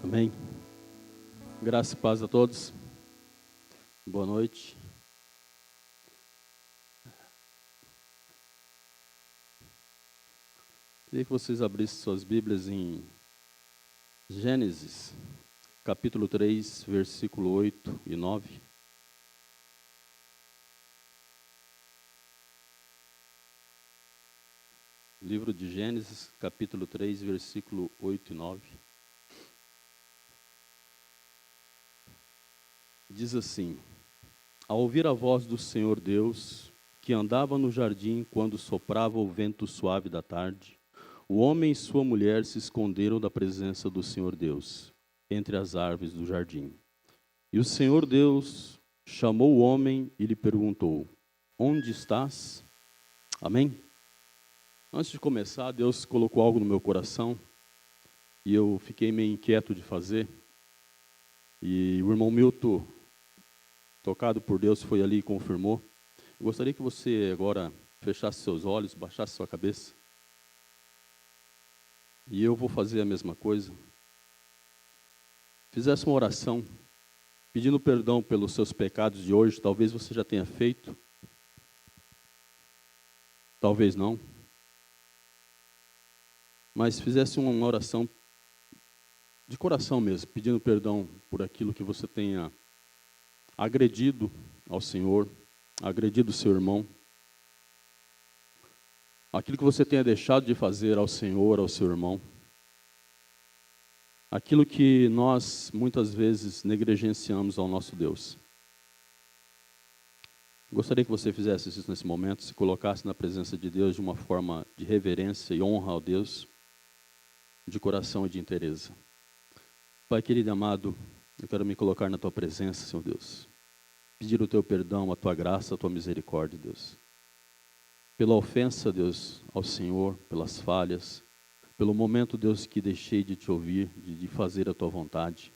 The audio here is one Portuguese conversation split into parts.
Amém. Graça e paz a todos. Boa noite. Queria que vocês abrissem suas Bíblias em Gênesis, capítulo 3, versículo 8 e 9. Livro de Gênesis, capítulo 3, versículo 8 e 9. Diz assim: Ao ouvir a voz do Senhor Deus, que andava no jardim quando soprava o vento suave da tarde, o homem e sua mulher se esconderam da presença do Senhor Deus, entre as árvores do jardim. E o Senhor Deus chamou o homem e lhe perguntou: Onde estás? Amém? Antes de começar, Deus colocou algo no meu coração e eu fiquei meio inquieto de fazer. E o irmão Milton, tocado por Deus, foi ali e confirmou. Eu gostaria que você agora fechasse seus olhos, baixasse sua cabeça. E eu vou fazer a mesma coisa. Fizesse uma oração, pedindo perdão pelos seus pecados de hoje. Talvez você já tenha feito. Talvez não. Mas fizesse uma oração de coração mesmo, pedindo perdão por aquilo que você tenha agredido ao Senhor, agredido o seu irmão, aquilo que você tenha deixado de fazer ao Senhor, ao seu irmão, aquilo que nós muitas vezes negligenciamos ao nosso Deus. Gostaria que você fizesse isso nesse momento, se colocasse na presença de Deus de uma forma de reverência e honra ao Deus, de coração e de inteireza. Pai querido e amado, eu quero me colocar na Tua presença, Senhor Deus. Pedir o Teu perdão, a Tua graça, a Tua misericórdia, Deus. Pela ofensa, Deus, ao Senhor, pelas falhas, pelo momento, Deus, que deixei de Te ouvir, de fazer a Tua vontade.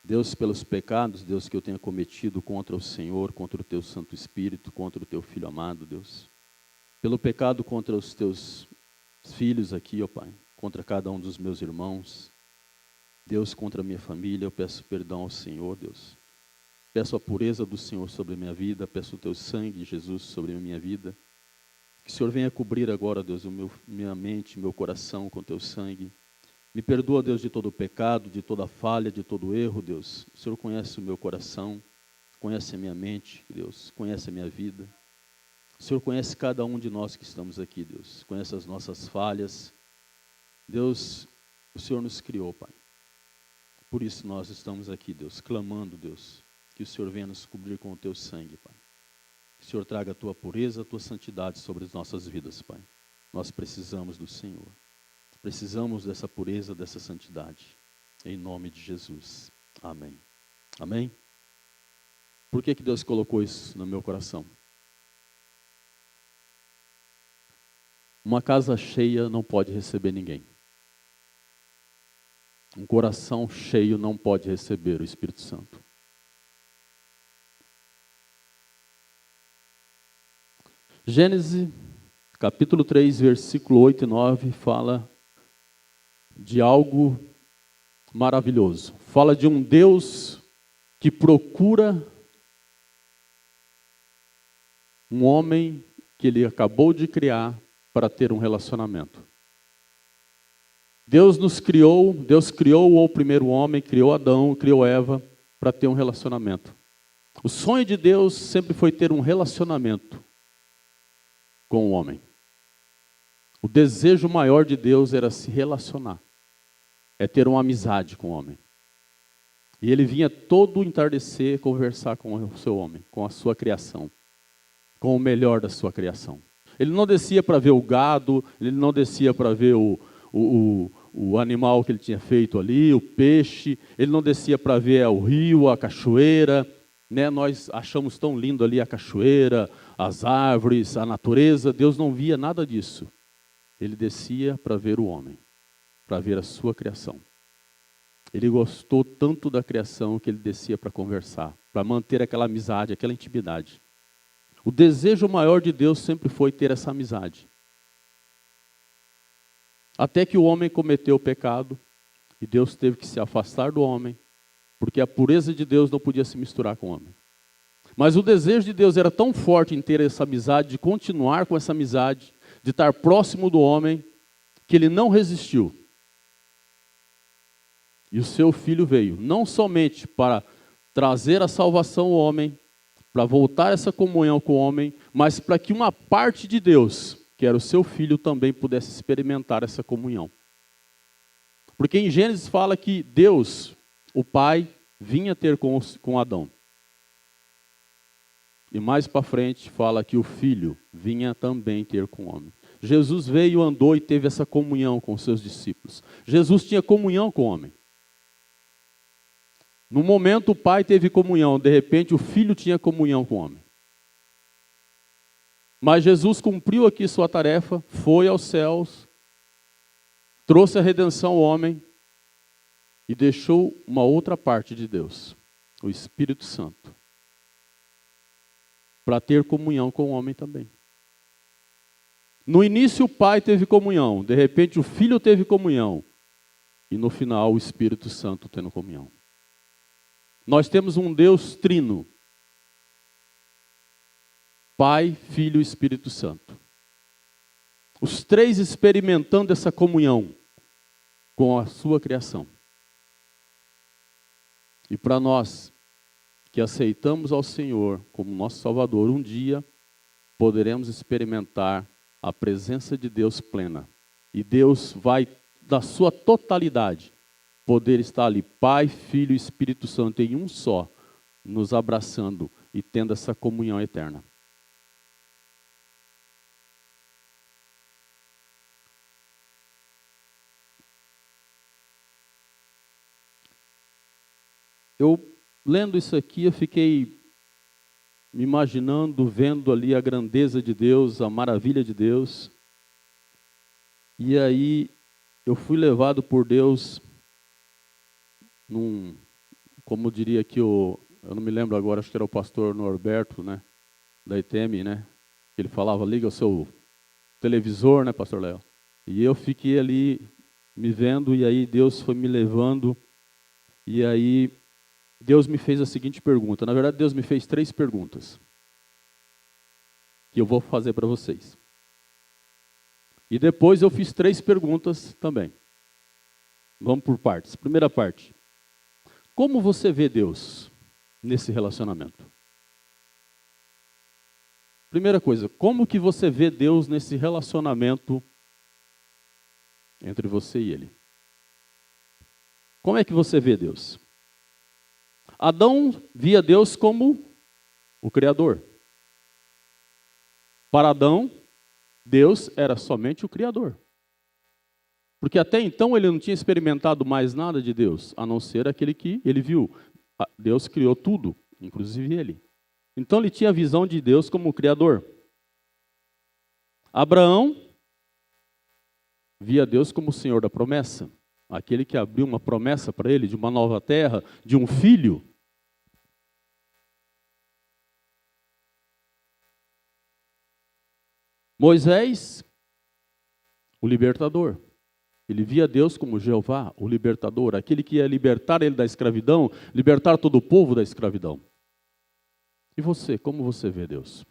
Deus, pelos pecados, Deus, que eu tenha cometido contra o Senhor, contra o Teu Santo Espírito, contra o Teu Filho amado, Deus. Pelo pecado contra os Teus filhos aqui, ó Pai, contra cada um dos meus irmãos. Deus, contra a minha família, eu peço perdão ao Senhor, Deus. Peço a pureza do Senhor sobre a minha vida, peço o Teu sangue, Jesus, sobre a minha vida. Que o Senhor venha cobrir agora, Deus, minha mente, meu coração com Teu sangue. Me perdoa, Deus, de todo o pecado, de toda falha, de todo erro, Deus. O Senhor conhece o meu coração, conhece a minha mente, Deus, conhece a minha vida. O Senhor conhece cada um de nós que estamos aqui, Deus. Conhece as nossas falhas. Deus, o Senhor nos criou, Pai. Por isso nós estamos aqui, Deus, clamando, Deus, que o Senhor venha nos cobrir com o Teu sangue, Pai. Que o Senhor traga a Tua pureza, a Tua santidade sobre as nossas vidas, Pai. Nós precisamos do Senhor. Precisamos dessa pureza, dessa santidade. Em nome de Jesus. Amém. Amém? Por que Deus colocou isso no meu coração? Uma casa cheia não pode receber ninguém. Um coração cheio não pode receber o Espírito Santo. Gênesis, capítulo 3, versículo 8 e 9, fala de algo maravilhoso. Fala de um Deus que procura um homem que Ele acabou de criar para ter um relacionamento. Deus nos criou, Deus criou o primeiro homem, criou Adão, criou Eva para ter um relacionamento. O sonho de Deus sempre foi ter um relacionamento com o homem. O desejo maior de Deus era se relacionar, é ter uma amizade com o homem. E Ele vinha todo entardecer conversar com o seu homem, com a sua criação, com o melhor da sua criação. Ele não descia para ver o gado, ele não descia para ver o animal que ele tinha feito ali, o peixe, ele não descia para ver o rio, a cachoeira, né? Nós achamos tão lindo ali a cachoeira, as árvores, a natureza. Deus não via nada disso. Ele descia para ver o homem, para ver a sua criação. Ele gostou tanto da criação que ele descia para conversar, para manter aquela amizade, aquela intimidade. O desejo maior de Deus sempre foi ter essa amizade. Até que o homem cometeu o pecado E Deus teve que se afastar do homem, porque a pureza de Deus não podia se misturar com o homem. Mas o desejo de Deus era tão forte em ter essa amizade, de continuar com essa amizade, de estar próximo do homem, que ele não resistiu. E o seu filho veio, não somente para trazer a salvação ao homem, para voltar essa comunhão com o homem, mas para que uma parte de Deus, que era o seu filho, também pudesse experimentar essa comunhão. Porque em Gênesis fala que Deus, o Pai, vinha ter com Adão. E mais para frente fala que o Filho vinha também ter com o homem. Jesus veio, andou e teve essa comunhão com os seus discípulos. Jesus tinha comunhão com o homem. No momento o Pai teve comunhão, de repente o Filho tinha comunhão com o homem. Mas Jesus cumpriu aqui sua tarefa, foi aos céus, trouxe a redenção ao homem e deixou uma outra parte de Deus, o Espírito Santo, para ter comunhão com o homem também. No início o Pai teve comunhão, de repente o Filho teve comunhão e no final o Espírito Santo tendo comunhão. Nós temos um Deus trino, Pai, Filho e Espírito Santo. Os três experimentando essa comunhão com a sua criação. E para nós que aceitamos ao Senhor como nosso Salvador, um dia poderemos experimentar a presença de Deus plena. E Deus vai, da sua totalidade, poder estar ali, Pai, Filho e Espírito Santo em um só, nos abraçando e tendo essa comunhão eterna. Eu, lendo isso aqui, eu fiquei me imaginando, vendo ali a grandeza de Deus, a maravilha de Deus. E aí, eu fui levado por Deus como diria aqui eu não me lembro agora, acho que era o pastor Norberto, né, da ITM, né, ele falava, liga o seu televisor, né, pastor Léo? E eu fiquei ali me vendo, e aí Deus foi me levando, e aí Deus me fez a seguinte pergunta, na verdade Deus me fez 3 perguntas, que eu vou fazer para vocês. E depois eu fiz 3 perguntas também. Vamos por partes. Primeira parte. Como você vê Deus nesse relacionamento? Primeira coisa, como que você vê Deus nesse relacionamento entre você e Ele? Como é que você vê Deus? Adão via Deus como o Criador. Para Adão, Deus era somente o Criador. Porque até então ele não tinha experimentado mais nada de Deus, a não ser aquele que ele viu. Deus criou tudo, inclusive ele. Então ele tinha a visão de Deus como o Criador. Abraão via Deus como o Senhor da promessa, aquele que abriu uma promessa para ele de uma nova terra, de um filho. Moisés, o libertador. Ele via Deus como Jeová, o libertador, aquele que ia libertar ele da escravidão, libertar todo o povo da escravidão. E você, como você vê Deus?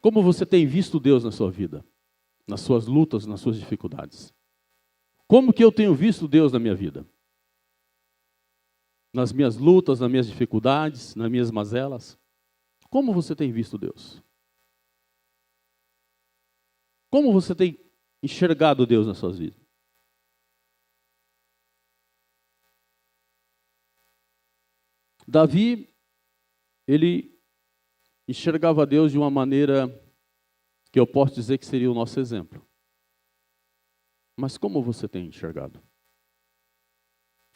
Como você tem visto Deus na sua vida? Nas suas lutas, nas suas dificuldades? Como que eu tenho visto Deus na minha vida? Nas minhas lutas, nas minhas dificuldades, nas minhas mazelas? Como você tem visto Deus? Como você tem enxergado Deus nas suas vidas? Davi, ele enxergava Deus de uma maneira que eu posso dizer que seria o nosso exemplo. Mas como você tem enxergado?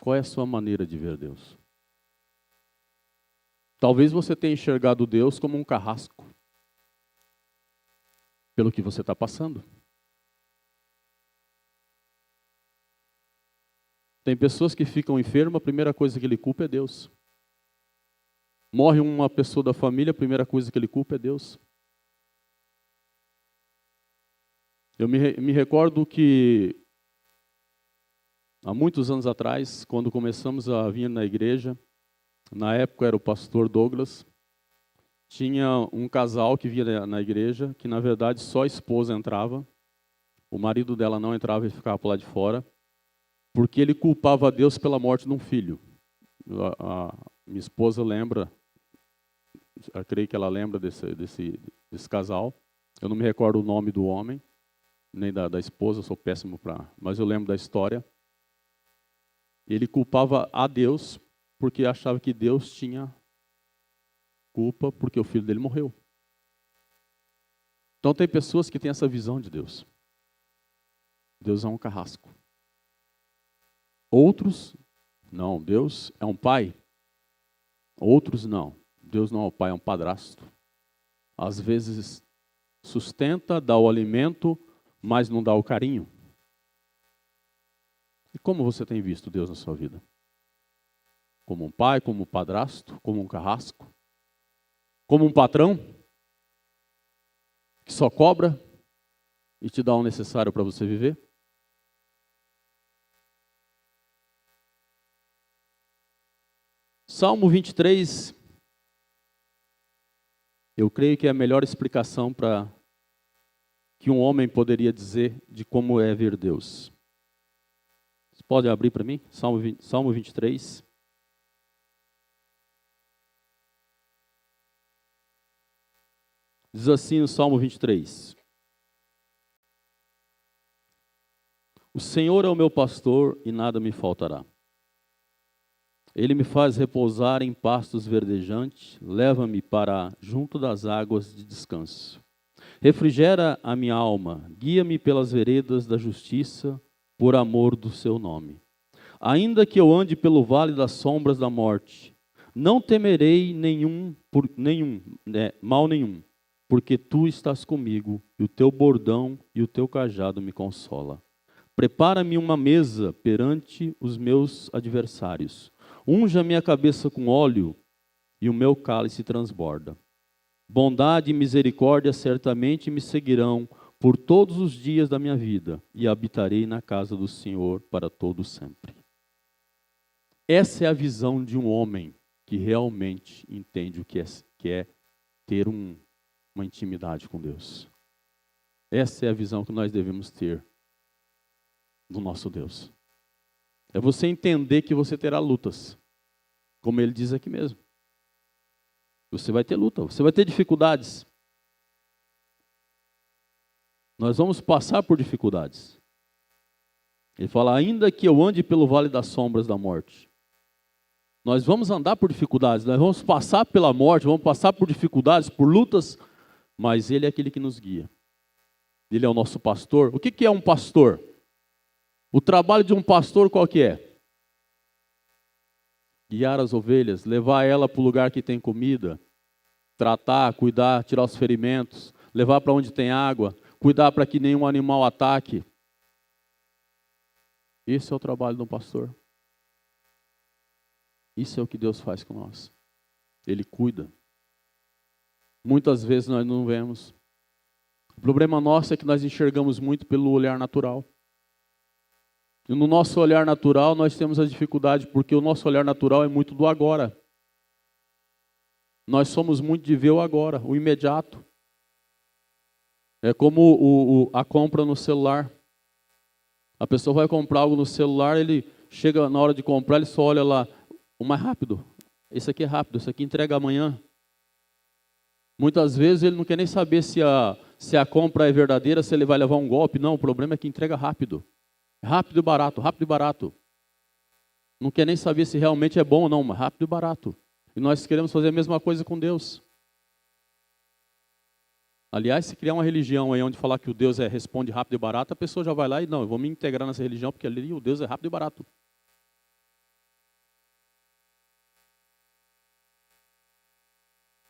Qual é a sua maneira de ver Deus? Talvez você tenha enxergado Deus como um carrasco, pelo que você está passando. Tem pessoas que ficam enfermas, a primeira coisa que ele culpa é Deus. Morre uma pessoa da família, a primeira coisa que ele culpa é Deus. Eu me recordo que há muitos anos atrás, quando começamos a vir na igreja, na época era o pastor Douglas, tinha um casal que vinha na igreja, que na verdade só a esposa entrava, o marido dela não entrava e ficava por lá de fora, porque ele culpava a Deus pela morte de um filho. A minha esposa lembra, eu creio que ela lembra desse casal. Eu não me recordo o nome do homem, nem da esposa, eu sou péssimo mas eu lembro da história. Ele culpava a Deus porque achava que Deus tinha culpa porque o filho dele morreu. Então tem pessoas que têm essa visão de Deus. Deus é um carrasco. Outros, não, Deus é um pai. Outros não, Deus não é um pai, é um padrasto. Às vezes sustenta, dá o alimento, mas não dá o carinho. E como você tem visto Deus na sua vida? Como um pai, como um padrasto, como um carrasco? Como um patrão que só cobra e te dá o necessário para você viver? Salmo 23, eu creio que é a melhor explicação para que um homem poderia dizer de como é ver Deus. Você pode abrir para mim? Salmo 23. Diz assim no Salmo 23. O Senhor é o meu pastor e nada me faltará. Ele me faz repousar em pastos verdejantes, leva-me para junto das águas de descanso. Refrigera a minha alma, guia-me pelas veredas da justiça, por amor do seu nome. Ainda que eu ande pelo vale das sombras da morte, não temerei mal nenhum, porque tu estás comigo, e o teu bordão e o teu cajado me consola. Prepara-me uma mesa perante os meus adversários. Unja minha cabeça com óleo e o meu cálice transborda. Bondade e misericórdia certamente me seguirão por todos os dias da minha vida e habitarei na casa do Senhor para todo sempre. Essa é a visão de um homem que realmente entende o que é ter uma intimidade com Deus. Essa é a visão que nós devemos ter do nosso Deus. É você entender que você terá lutas, como ele diz aqui mesmo. Você vai ter luta, você vai ter dificuldades. Nós vamos passar por dificuldades. Ele fala, ainda que eu ande pelo vale das sombras da morte. Nós vamos andar por dificuldades, nós vamos passar pela morte, vamos passar por dificuldades, por lutas, mas ele é aquele que nos guia. Ele é o nosso pastor. O que é um pastor? O trabalho de um pastor qual que é? Guiar as ovelhas, levar ela para o lugar que tem comida, tratar, cuidar, tirar os ferimentos, levar para onde tem água, cuidar para que nenhum animal ataque. Esse é o trabalho de um pastor. Isso é o que Deus faz com nós. Ele cuida. Muitas vezes nós não vemos. O problema nosso é que nós enxergamos muito pelo olhar natural. E no nosso olhar natural nós temos a dificuldade, porque o nosso olhar natural é muito do agora. Nós somos muito de ver o agora, o imediato. É como a compra no celular. A pessoa vai comprar algo no celular, ele chega na hora de comprar, ele só olha lá, o mais rápido. Esse aqui é rápido, esse aqui entrega amanhã. Muitas vezes ele não quer nem saber se a compra é verdadeira, se ele vai levar um golpe. Não, o problema é que entrega rápido. Rápido e barato, rápido e barato. Não quer nem saber se realmente é bom ou não, mas rápido e barato. E nós queremos fazer a mesma coisa com Deus. Aliás, se criar uma religião aí onde falar que o Deus responde rápido e barato, a pessoa já vai lá e não, eu vou me integrar nessa religião porque ali o Deus é rápido e barato.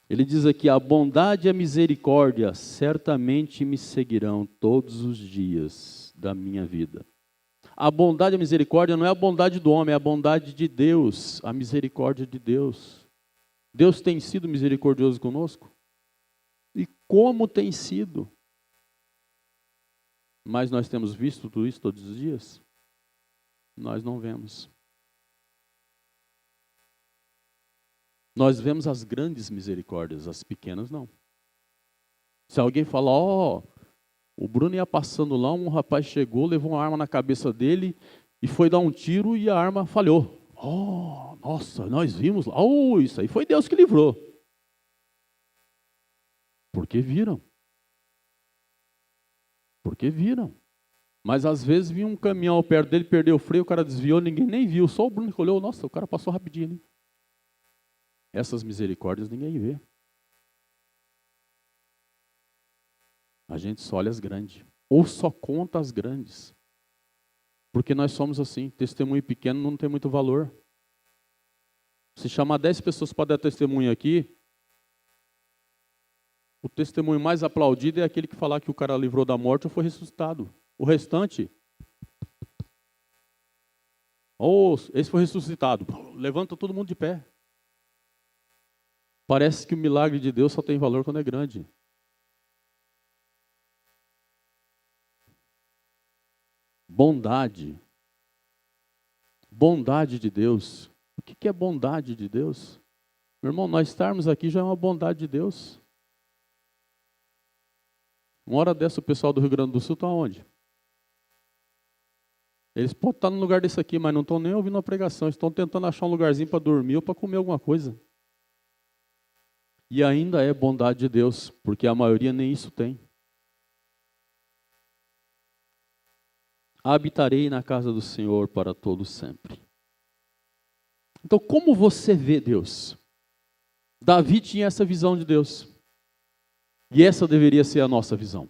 Ele diz aqui, a bondade e a misericórdia certamente me seguirão todos os dias da minha vida. A bondade e a misericórdia não é a bondade do homem, é a bondade de Deus, a misericórdia de Deus. Deus tem sido misericordioso conosco? E como tem sido? Mas nós temos visto tudo isso todos os dias? Nós não vemos. Nós vemos as grandes misericórdias, as pequenas não. Se alguém falar, o Bruno ia passando lá, um rapaz chegou, levou uma arma na cabeça dele e foi dar um tiro e a arma falhou. Nossa, nós vimos lá. Isso aí foi Deus que livrou. Porque viram. Porque viram. Mas às vezes vinha um caminhão perto dele, perdeu o freio, o cara desviou, ninguém nem viu. Só o Bruno que olhou, nossa, o cara passou rapidinho. Hein? Essas misericórdias ninguém vê. A gente só olha as grandes. Ou só conta as grandes. Porque nós somos assim, testemunho pequeno não tem muito valor. Se chamar 10 pessoas para dar testemunho aqui, o testemunho mais aplaudido é aquele que falar que o cara livrou da morte ou foi ressuscitado. O restante, esse foi ressuscitado. Levanta todo mundo de pé. Parece que o milagre de Deus só tem valor quando é grande. Bondade. Bondade de Deus. O que é bondade de Deus? Meu irmão, nós estarmos aqui já é uma bondade de Deus. Uma hora dessa o pessoal do Rio Grande do Sul está onde? Eles podem estar no lugar desse aqui, mas não estão nem ouvindo a pregação. Estão tentando achar um lugarzinho para dormir ou para comer alguma coisa. E ainda é bondade de Deus, porque a maioria nem isso tem. Habitarei na casa do Senhor para todo sempre. Então, como você vê Deus? Davi tinha essa visão de Deus. E essa deveria ser a nossa visão.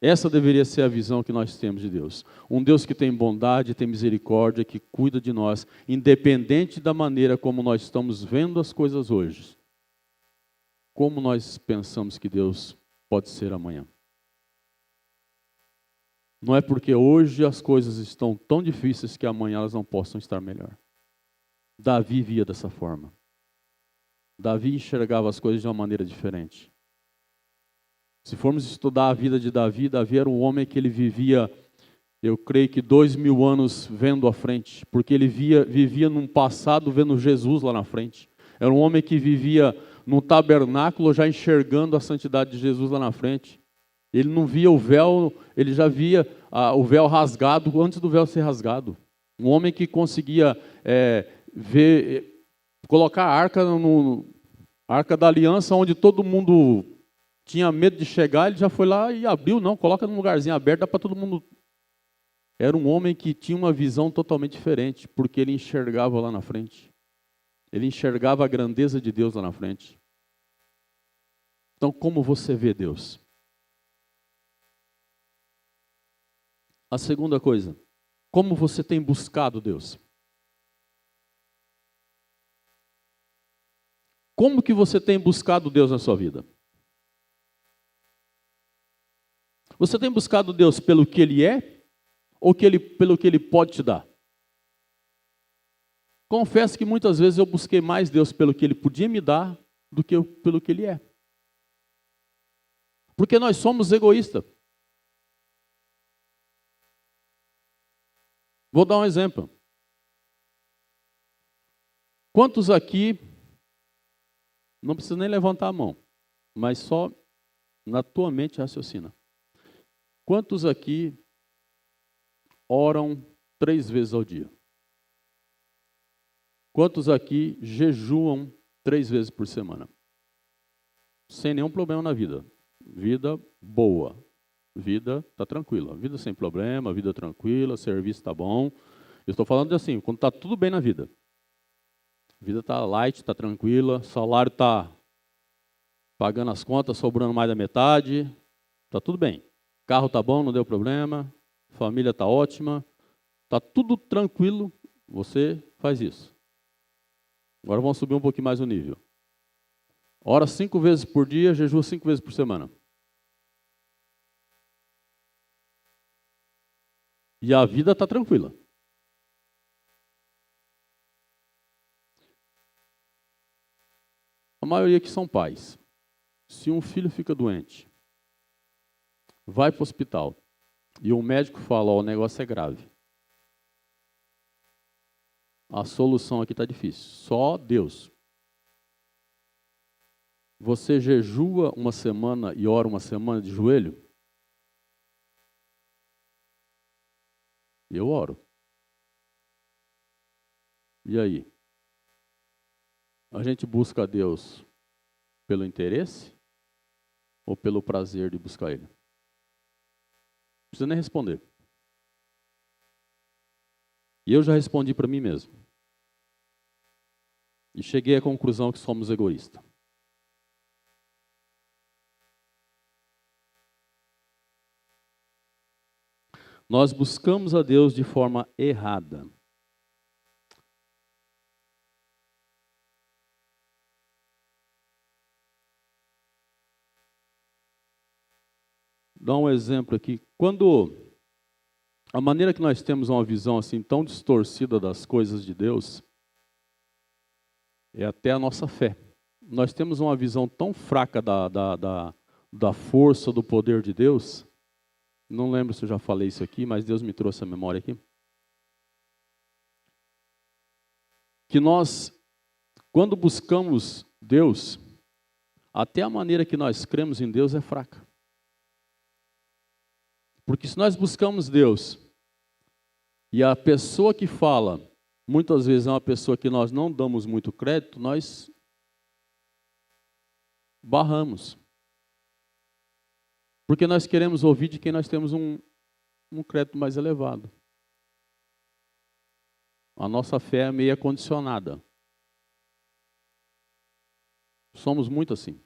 Essa deveria ser a visão que nós temos de Deus. Um Deus que tem bondade, tem misericórdia, que cuida de nós, independente da maneira como nós estamos vendo as coisas hoje. Como nós pensamos que Deus pode ser amanhã? Não é porque hoje as coisas estão tão difíceis que amanhã elas não possam estar melhor. Davi via dessa forma. Davi enxergava as coisas de uma maneira diferente. Se formos estudar a vida de Davi, Davi era um homem que ele vivia, eu creio que 2000 anos vendo à frente, porque ele vivia num passado vendo Jesus lá na frente. Era um homem que vivia num tabernáculo já enxergando a santidade de Jesus lá na frente. Ele não via o véu, ele já via o véu rasgado antes do véu ser rasgado. Um homem que conseguia colocar a arca da aliança, onde todo mundo tinha medo de chegar, ele já foi lá e abriu, não, coloca num lugarzinho aberto, dá para todo mundo. Era um homem que tinha uma visão totalmente diferente, porque ele enxergava lá na frente. Ele enxergava a grandeza de Deus lá na frente. Então, como você vê Deus? A segunda coisa, como você tem buscado Deus? Como que você tem buscado Deus na sua vida? Você tem buscado Deus pelo que Ele é ou pelo que Ele pode te dar? Confesso que muitas vezes eu busquei mais Deus pelo que Ele podia me dar do que pelo que Ele é. Porque nós somos egoístas. Vou dar um exemplo. Quantos aqui, não precisa nem levantar a mão, mas só na tua mente raciocina. Quantos aqui oram 3 vezes ao dia? Quantos aqui jejuam 3 vezes por semana? Sem nenhum problema na vida. Vida boa. Vida está tranquila. Vida sem problema, vida tranquila, serviço está bom. Eu estou falando de assim, quando está tudo bem na vida. A vida está light, está tranquila, salário está pagando as contas, sobrando mais da metade, está tudo bem. Carro está bom, não deu problema, família está ótima, está tudo tranquilo, você faz isso. Agora vamos subir um pouquinho mais o nível. Ora 5 vezes por dia, jejua 5 vezes por semana. E a vida está tranquila. A maioria aqui são pais. Se um filho fica doente, vai para o hospital, e o médico fala, o negócio é grave. A solução aqui está difícil. Só Deus. Você jejua uma semana e ora uma semana de joelho? Eu oro. E aí? A gente busca a Deus pelo interesse ou pelo prazer de buscar Ele? Não precisa nem responder. E eu já respondi para mim mesmo. E cheguei à conclusão que somos egoístas. Nós buscamos a Deus de forma errada. Dá um exemplo aqui. Quando a maneira que nós temos uma visão assim tão distorcida das coisas de Deus é até a nossa fé. Nós temos uma visão tão fraca da força, do poder de Deus. Não lembro se eu já falei isso aqui, mas Deus me trouxe a memória aqui. Que nós, quando buscamos Deus, até a maneira que nós cremos em Deus é fraca. Porque se nós buscamos Deus, e a pessoa que fala, muitas vezes é uma pessoa que nós não damos muito crédito, nós barramos. Porque nós queremos ouvir de quem nós temos um crédito mais elevado. A nossa fé é meio condicionada. Somos muito assim.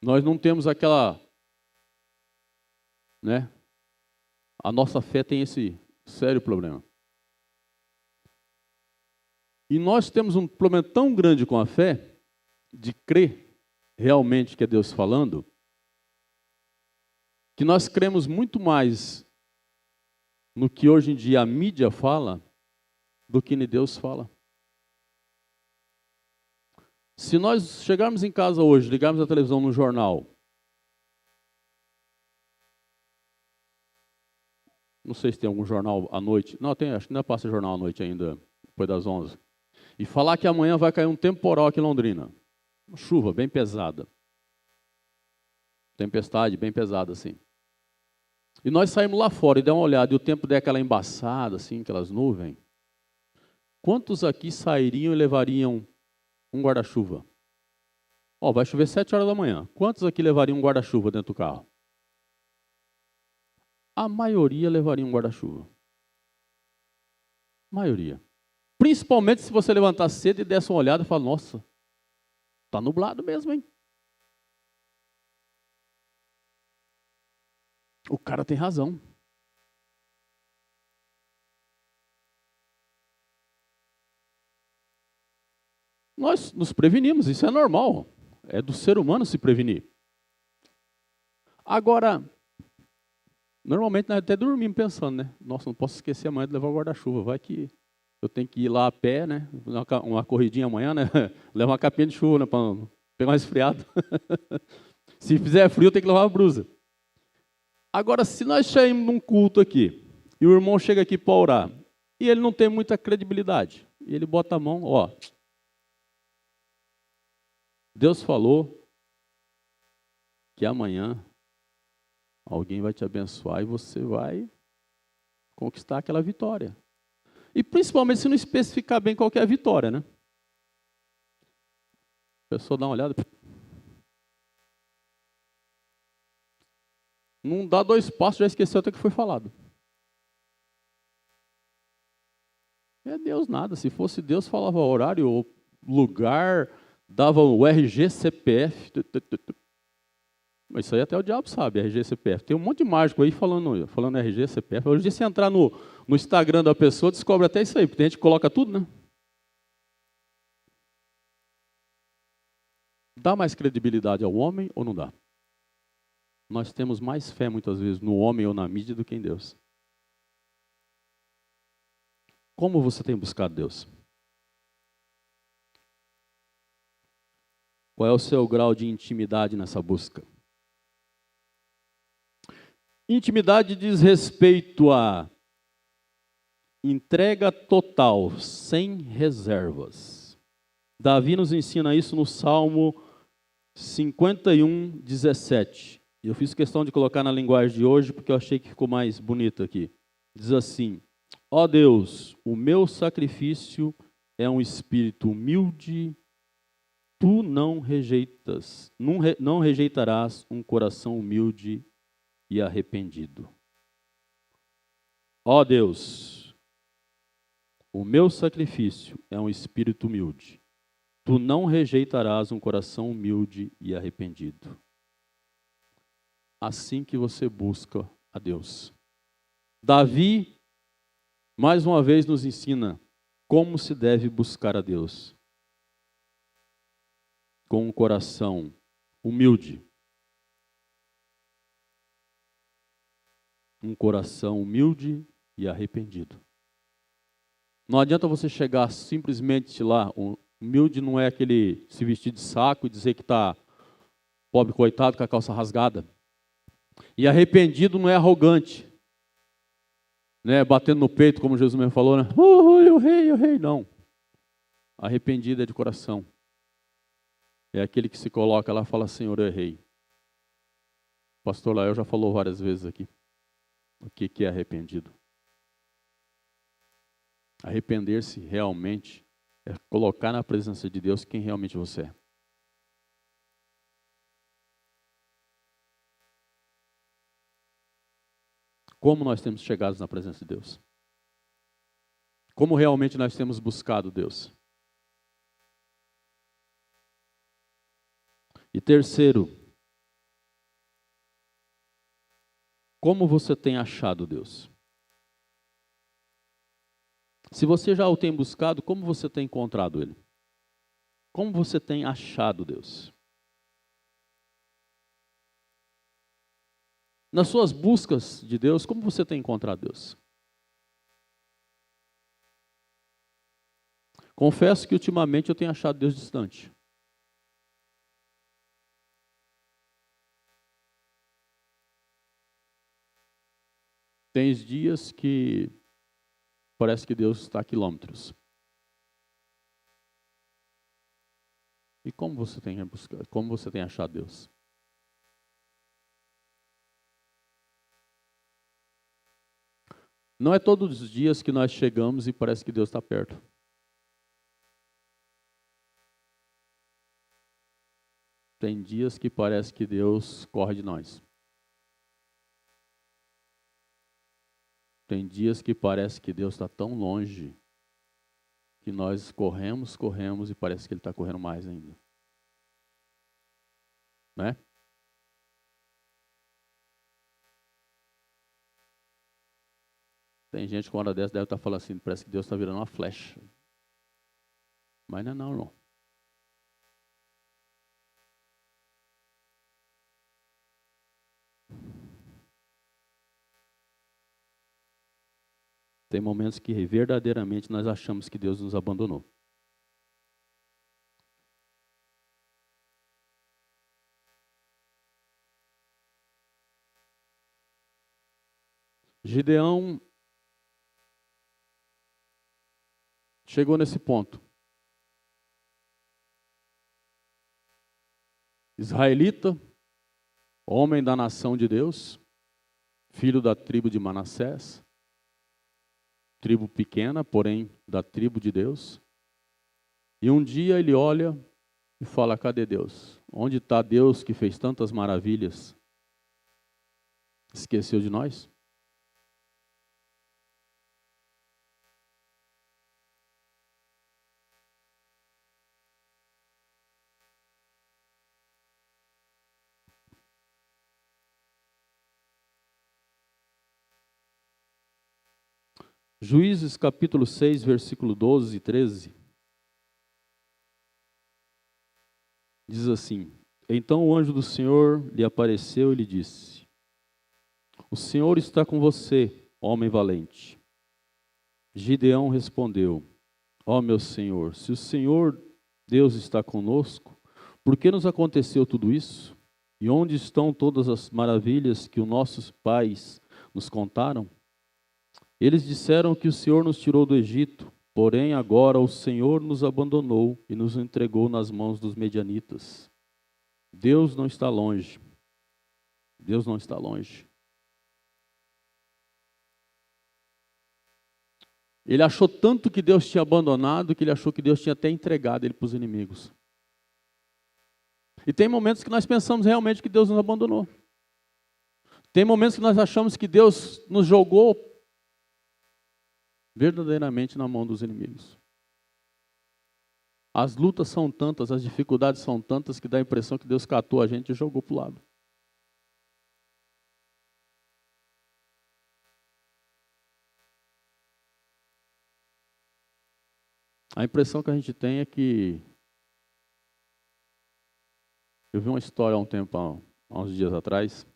Nós não temos aquela, né? A nossa fé tem esse sério problema. E nós temos um problema tão grande com a fé, de crer realmente que é Deus falando, que nós cremos muito mais no que hoje em dia a mídia fala do que em Deus fala. Se nós chegarmos em casa hoje, ligarmos a televisão no jornal, não sei se tem algum jornal à noite, não tem, acho que não passa jornal à noite ainda, depois das 11, e falar que amanhã vai cair um temporal aqui em Londrina, uma chuva bem pesada, tempestade bem pesada assim. E nós saímos lá fora e demos uma olhada, e o tempo der aquela embaçada, assim, aquelas nuvens. Quantos aqui sairiam e levariam um guarda-chuva? Ó, vai chover 7 horas da manhã. Quantos aqui levariam um guarda-chuva dentro do carro? A maioria levaria um guarda-chuva. Maioria. Principalmente se você levantar cedo e desse uma olhada e falar, nossa, tá nublado mesmo, hein? O cara tem razão. Nós nos prevenimos, isso é normal. É do ser humano se prevenir. Agora, normalmente nós até dormimos pensando, né? Nossa, não posso esquecer amanhã de levar o guarda-chuva. Vai que eu tenho que ir lá a pé, né? Uma corridinha amanhã, né? Levar uma capinha de chuva, né? Para pegar um resfriado. Se fizer frio, tem que levar uma blusa. Agora, se nós saímos num culto aqui, e o irmão chega aqui para orar, e ele não tem muita credibilidade, e ele bota a mão, ó, Deus falou que amanhã alguém vai te abençoar e você vai conquistar aquela vitória. E principalmente se não especificar bem qual que é a vitória, né? A pessoa dá uma olhada. Não dá 2 passos, já esqueceu até que foi falado. É Deus nada. Se fosse Deus, falava horário, lugar, dava o RG, CPF. Mas isso aí até o diabo sabe, RG, CPF. Tem um monte de mágico aí falando RG, CPF. Hoje em dia, se entrar no Instagram da pessoa, descobre até isso aí, porque a gente coloca tudo, né? Dá mais credibilidade ao homem ou não dá? Nós temos mais fé, muitas vezes, no homem ou na mídia do que em Deus. Como você tem buscado Deus? Qual é o seu grau de intimidade nessa busca? Intimidade diz respeito a Entrega total, sem reservas. Davi nos ensina isso no Salmo 51, 17. Eu fiz questão de colocar na linguagem de hoje porque eu achei que ficou mais bonito aqui. Diz assim: ó Deus, o meu sacrifício é um espírito humilde, tu não rejeitas, não rejeitarás um coração humilde e arrependido. Ó Deus, o meu sacrifício é um espírito humilde, tu não rejeitarás um coração humilde e arrependido. Assim que você busca a Deus. Davi, mais uma vez, nos ensina como se deve buscar a Deus. Com um coração humilde. Um coração humilde e arrependido. Não adianta você chegar simplesmente lá. Humilde não é aquele se vestir de saco e dizer que está pobre coitado com a calça rasgada. E arrependido não é arrogante, né? Batendo no peito, como Jesus mesmo falou, né? Eu rei, não. Arrependido é de coração. É aquele que se coloca lá e fala: Senhor, eu errei. O pastor Lael já falou várias vezes aqui o que é arrependido. Arrepender-se realmente é colocar na presença de Deus quem realmente você é. Como nós temos chegado na presença de Deus? Como realmente nós temos buscado Deus? E terceiro, como você tem achado Deus? Se você já o tem buscado, como você tem encontrado Ele? Como você tem achado Deus? Nas suas buscas de Deus, como você tem encontrado Deus? Confesso que ultimamente eu tenho achado Deus distante. Tem dias que parece que Deus está a quilômetros. E como você tem buscado? Como você tem achado Deus? Não é todos os dias que nós chegamos e parece que Deus está perto. Tem dias que parece que Deus corre de nós. Tem dias que parece que Deus está tão longe que nós corremos e parece que Ele está correndo mais ainda. Né? Tem gente que uma hora dessa deve estar falando assim, parece que Deus está virando uma flecha. Mas não é não, irmão. Tem momentos que verdadeiramente nós achamos que Deus nos abandonou. Gideão chegou nesse ponto. Israelita, homem da nação de Deus, filho da tribo de Manassés, tribo pequena, porém da tribo de Deus. E um dia ele olha e fala: cadê Deus? Onde está Deus que fez tantas maravilhas? Esqueceu de nós? Juízes capítulo 6, versículo 12 e 13. Diz assim: então o anjo do Senhor lhe apareceu e lhe disse: o Senhor está com você, homem valente. Gideão respondeu: ó meu Senhor, se o Senhor Deus está conosco, por que nos aconteceu tudo isso? E onde estão todas as maravilhas que os nossos pais nos contaram? Eles disseram que o Senhor nos tirou do Egito, porém agora o Senhor nos abandonou e nos entregou nas mãos dos medianitas. Deus não está longe. Deus não está longe. Ele achou tanto que Deus tinha abandonado, que ele achou que Deus tinha até entregado ele para os inimigos. E tem momentos que nós pensamos realmente que Deus nos abandonou. Tem momentos que nós achamos que Deus nos jogou verdadeiramente na mão dos inimigos. As lutas são tantas, as dificuldades são tantas, que dá a impressão que Deus catou a gente e jogou para o lado. A impressão que a gente tem é que... Eu vi uma história há um tempo, há uns dias atrás,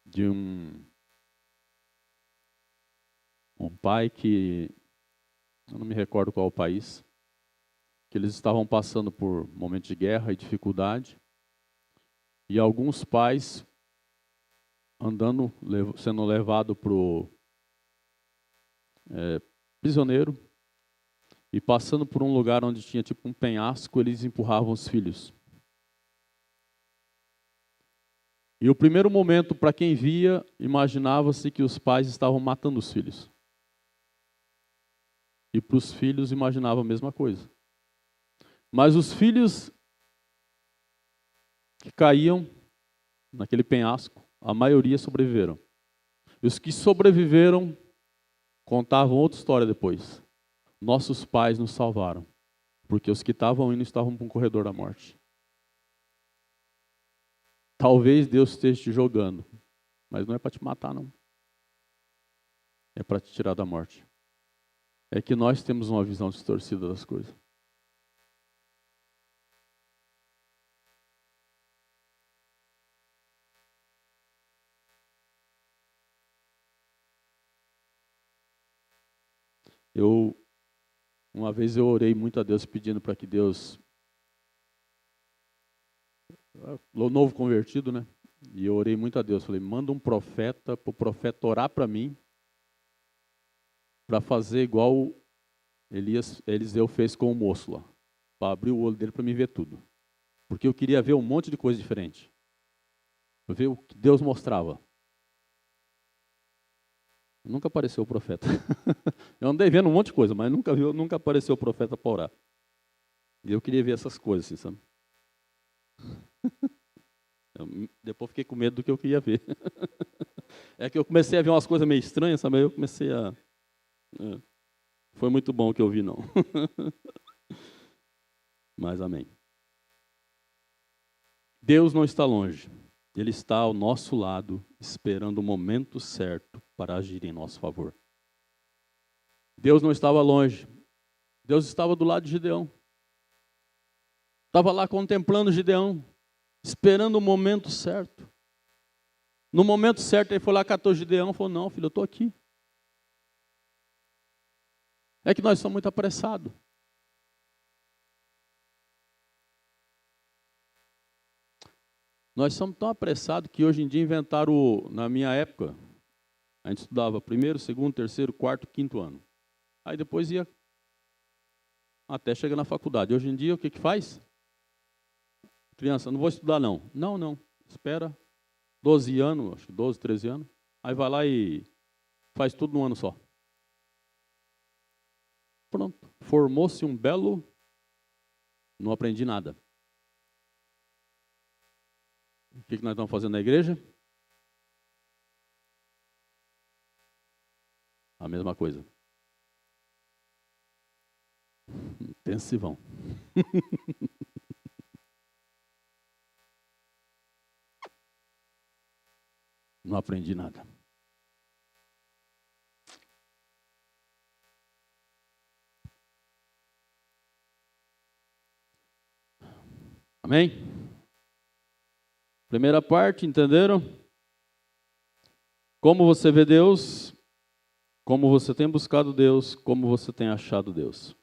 de um pai que... Eu não me recordo qual o país, que eles estavam passando por momentos de guerra e dificuldade, e alguns pais andando, sendo levados para o prisioneiro, e passando por um lugar onde tinha tipo um penhasco, eles empurravam os filhos. E o primeiro momento, para quem via, imaginava-se que os pais estavam matando os filhos. E para os filhos imaginava a mesma coisa. Mas os filhos que caíam naquele penhasco, a maioria sobreviveram. E os que sobreviveram contavam outra história depois. Nossos pais nos salvaram, porque os que estavam indo estavam para um corredor da morte. Talvez Deus esteja te jogando, mas não é para te matar, não. É para te tirar da morte. É que nós temos uma visão distorcida das coisas. Uma vez eu orei muito a Deus pedindo para que Deus, o novo convertido, né? E eu orei muito a Deus, falei, manda um profeta, para o profeta orar para mim, para fazer igual Eliseu fez com o moço lá, para abrir o olho dele para me ver tudo. Porque eu queria ver um monte de coisa diferente. Eu ver o que Deus mostrava. Nunca apareceu o profeta. Eu andei vendo um monte de coisa, mas nunca apareceu o profeta para orar. E eu queria ver essas coisas, assim, sabe? Depois fiquei com medo do que eu queria ver. É que eu comecei a ver umas coisas meio estranhas, sabe? Aí eu comecei a... Foi muito bom o que eu vi, não. Mas amém. Deus não está longe. Ele está ao nosso lado, esperando o momento certo para agir em nosso favor. Deus não estava longe. Deus estava do lado de Gideão. Estava lá contemplando Gideão, esperando o momento certo. No momento certo, ele foi lá, catou Gideão e falou, não, filho, eu estou aqui. É que nós somos muito apressados. Nós somos tão apressados que hoje em dia inventaram, na minha época, a gente estudava primeiro, segundo, terceiro, quarto, quinto ano. Aí depois ia até chegar na faculdade. Hoje em dia, o que faz? Criança, não vou estudar não. Não. Espera 12 anos, acho que 12, 13 anos. Aí vai lá e faz tudo num ano só. Pronto. Formou-se um belo... Não aprendi nada. O que nós estamos fazendo na igreja? A mesma coisa. Intensivão. Não aprendi nada. Amém? Primeira parte, entenderam? Como você vê Deus, como você tem buscado Deus, como você tem achado Deus.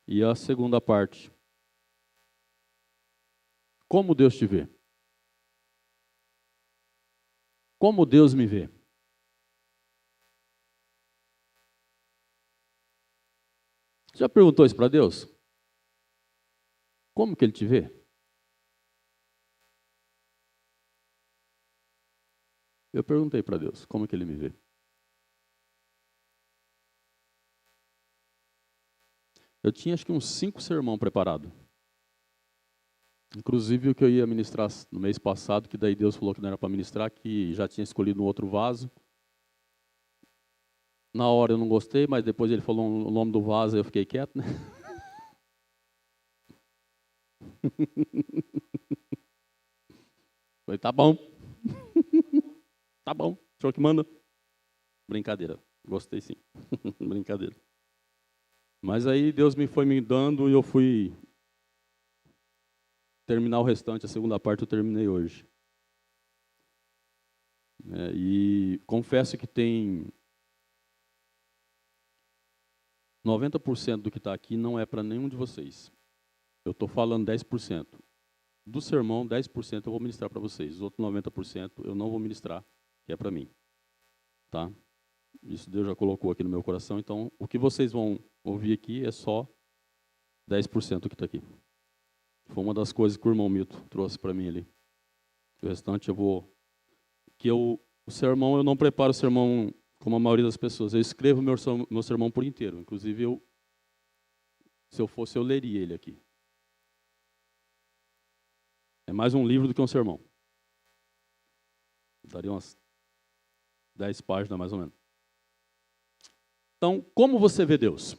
E a segunda parte, como Deus te vê. Como Deus me vê? Já perguntou isso para Deus? Como que Ele te vê? Eu perguntei para Deus, como que Ele me vê? Eu tinha acho que uns 5 sermão preparado. Inclusive o que eu ia ministrar no mês passado, que daí Deus falou que não era para ministrar, que já tinha escolhido um outro vaso. Na hora eu não gostei, mas depois ele falou o nome do vaso e eu fiquei quieto, né? Falei, tá bom. Tá bom, o senhor que manda. Brincadeira, gostei sim. Brincadeira. Mas aí Deus foi me dando e eu fui terminar o restante, a segunda parte eu terminei hoje. E confesso que tem 90% do que está aqui não é para nenhum de vocês. Eu estou falando 10%. Do sermão, 10% eu vou ministrar para vocês. Os outros 90% eu não vou ministrar, que é para mim. Tá? Isso Deus já colocou aqui no meu coração. Então, o que vocês vão ouvir aqui é só 10% do que está aqui. Foi uma das coisas que o irmão Milton trouxe para mim ali. O restante eu vou... O sermão, eu não preparo o sermão como a maioria das pessoas. Eu escrevo meu sermão por inteiro. Inclusive, se eu fosse, eu leria ele aqui. É mais um livro do que um sermão. Daria umas 10 páginas, mais ou menos. Então, como você vê Deus?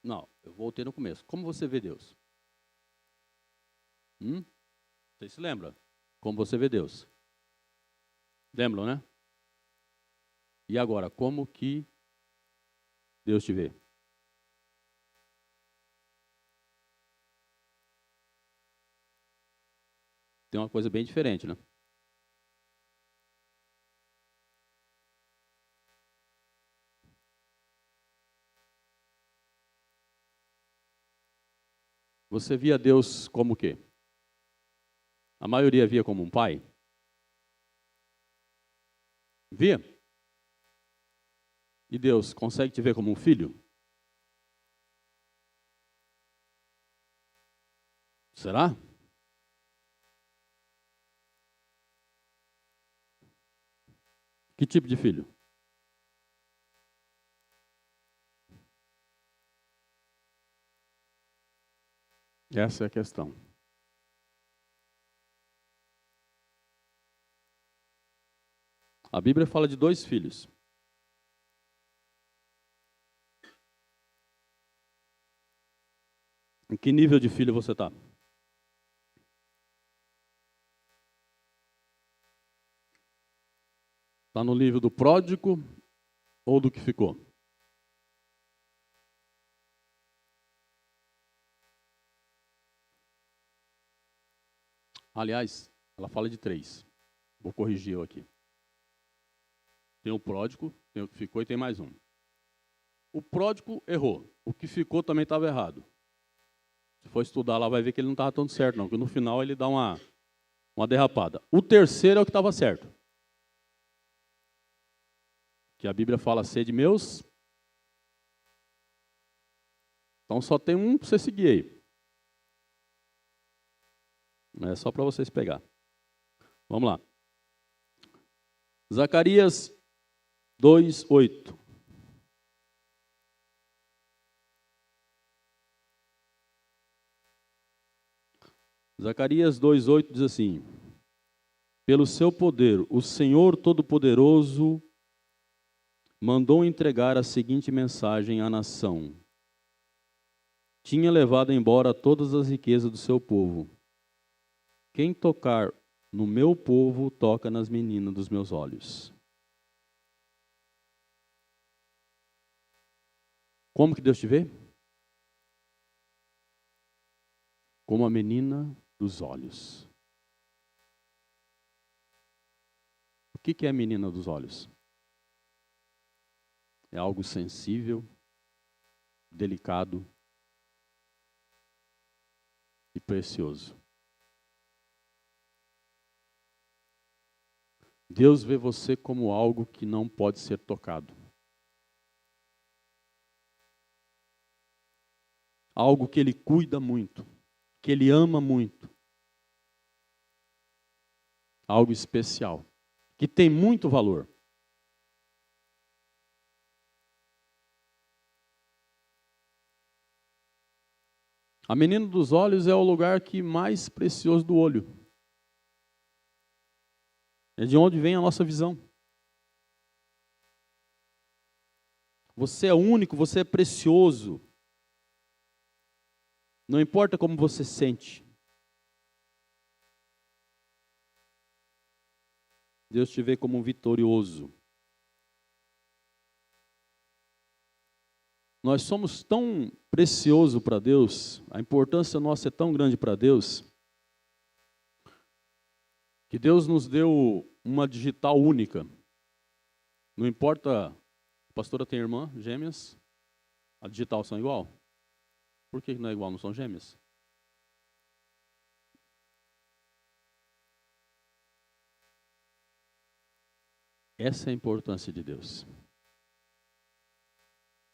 Não, eu voltei no começo. Como você vê Deus? Você se lembra? Como você vê Deus? Lembram, né? E agora, como que Deus te vê? Tem uma coisa bem diferente, né? Você via Deus como o quê? A maioria via como um pai? Via? E Deus consegue te ver como um filho? Será? Que tipo de filho? Essa é a questão. A Bíblia fala de 2 filhos. Em que nível de filho você está? Está no nível do pródigo ou do que ficou? Aliás, ela fala de 3. Vou corrigir eu aqui. Tem o pródigo, tem o que ficou e tem mais um. O pródigo errou. O que ficou também estava errado. Se for estudar lá, vai ver que ele não estava tão certo, não. Porque no final ele dá uma derrapada. O terceiro é o que estava certo. Que a Bíblia fala, sede meus. Então só tem um para você seguir aí. É só para vocês pegar. Vamos lá. Zacarias 2:8. Zacarias 2:8 diz assim: pelo seu poder, o Senhor Todo-Poderoso mandou entregar a seguinte mensagem à nação: tinha levado embora todas as riquezas do seu povo. Quem tocar no meu povo, toca nas meninas dos meus olhos. Como que Deus te vê? Como a menina dos olhos. que é a menina dos olhos? É algo sensível, delicado e precioso. Deus vê você como algo que não pode ser tocado. Algo que Ele cuida muito, que Ele ama muito. Algo especial, que tem muito valor. A menina dos olhos é o lugar que mais precioso do olho. É de onde vem a nossa visão. Você é único, você é precioso. Não importa como você sente. Deus te vê como um vitorioso. Nós somos tão preciosos para Deus, a importância nossa é tão grande para Deus, que Deus nos deu uma digital única. Não importa, a pastora tem irmã, gêmeas, a digital são igual? Por que não é igual, não são gêmeas? Essa é a importância de Deus.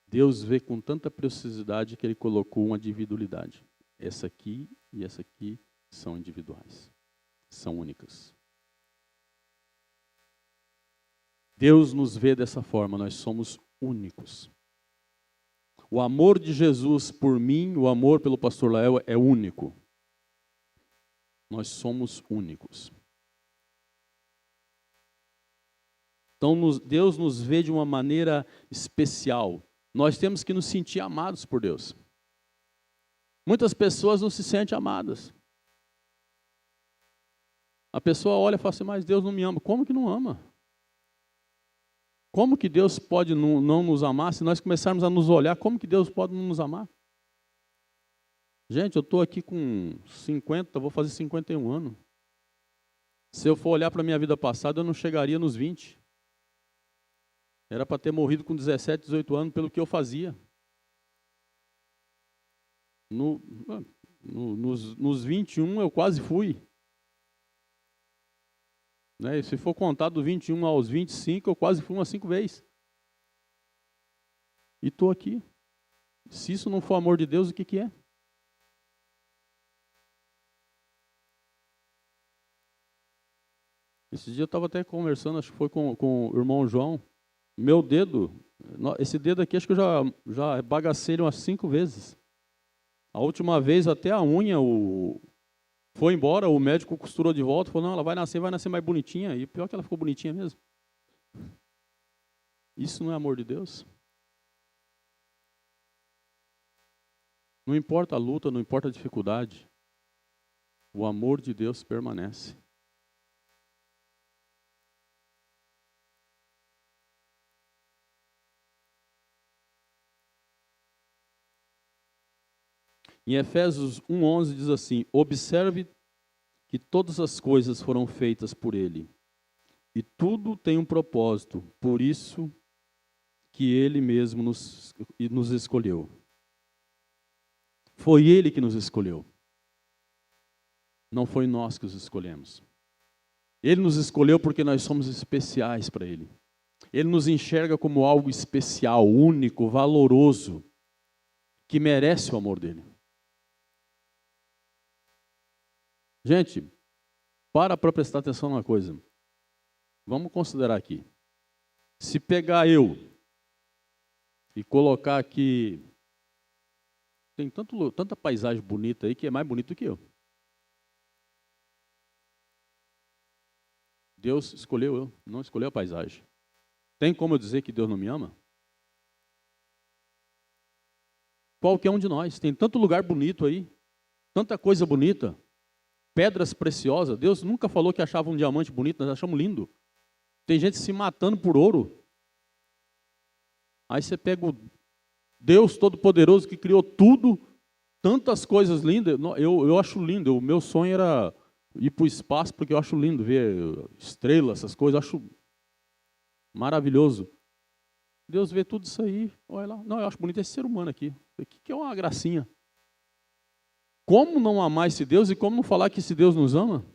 Deus vê com tanta preciosidade que Ele colocou uma individualidade. Essa aqui e essa aqui são individuais. São únicas. Deus nos vê dessa forma, nós somos únicos. O amor de Jesus por mim, o amor pelo pastor Lael é único. Nós somos únicos. Então Deus nos vê de uma maneira especial. Nós temos que nos sentir amados por Deus. Muitas pessoas não se sentem amadas. A pessoa olha e fala assim, mas Deus não me ama. Como que não ama? Como que Deus pode não nos amar? Se nós começarmos a nos olhar, como que Deus pode não nos amar? Gente, eu estou aqui com 50, vou fazer 51 anos. Se eu for olhar para a minha vida passada, eu não chegaria nos 20. Era para ter morrido com 17, 18 anos pelo que eu fazia. Nos 21 eu quase fui. Né? E se for contar do 21 aos 25, eu quase fui umas 5 vezes. E estou aqui. Se isso não for amor de Deus, o que é? Esse dia eu estava até conversando, acho que foi com o irmão João. Meu dedo, esse dedo aqui, acho que eu já bagacei ele umas 5 vezes. A última vez até a unha foi embora, o médico costurou de volta, falou, não, ela vai nascer mais bonitinha. E pior que ela ficou bonitinha mesmo. Isso não é amor de Deus? Não importa a luta, não importa a dificuldade. O amor de Deus permanece. Em Efésios 1:11 diz assim, observe que todas as coisas foram feitas por Ele, e tudo tem um propósito, por isso que Ele mesmo nos escolheu. Foi Ele que nos escolheu. Não foi nós que os escolhemos. Ele nos escolheu porque nós somos especiais para Ele. Ele nos enxerga como algo especial, único, valoroso, que merece o amor dEle. Gente, para prestar atenção numa coisa. Vamos considerar aqui. Se pegar eu e colocar aqui... Tem tanta paisagem bonita aí que é mais bonito que eu. Deus escolheu eu, não escolheu a paisagem. Tem como eu dizer que Deus não me ama? Qualquer um de nós. Tem tanto lugar bonito aí. Tanta coisa bonita. Pedras preciosas. Deus nunca falou que achava um diamante bonito, nós achamos lindo. Tem gente se matando por ouro. Aí você pega o Deus Todo-Poderoso que criou tudo, tantas coisas lindas. Eu acho lindo. O meu sonho era ir para o espaço, porque eu acho lindo ver estrelas, essas coisas. Eu acho maravilhoso. Deus vê tudo isso aí, olha lá. Não, eu acho bonito esse ser humano aqui. Isso aqui que é uma gracinha. Como não amar esse Deus e como não falar que esse Deus nos ama?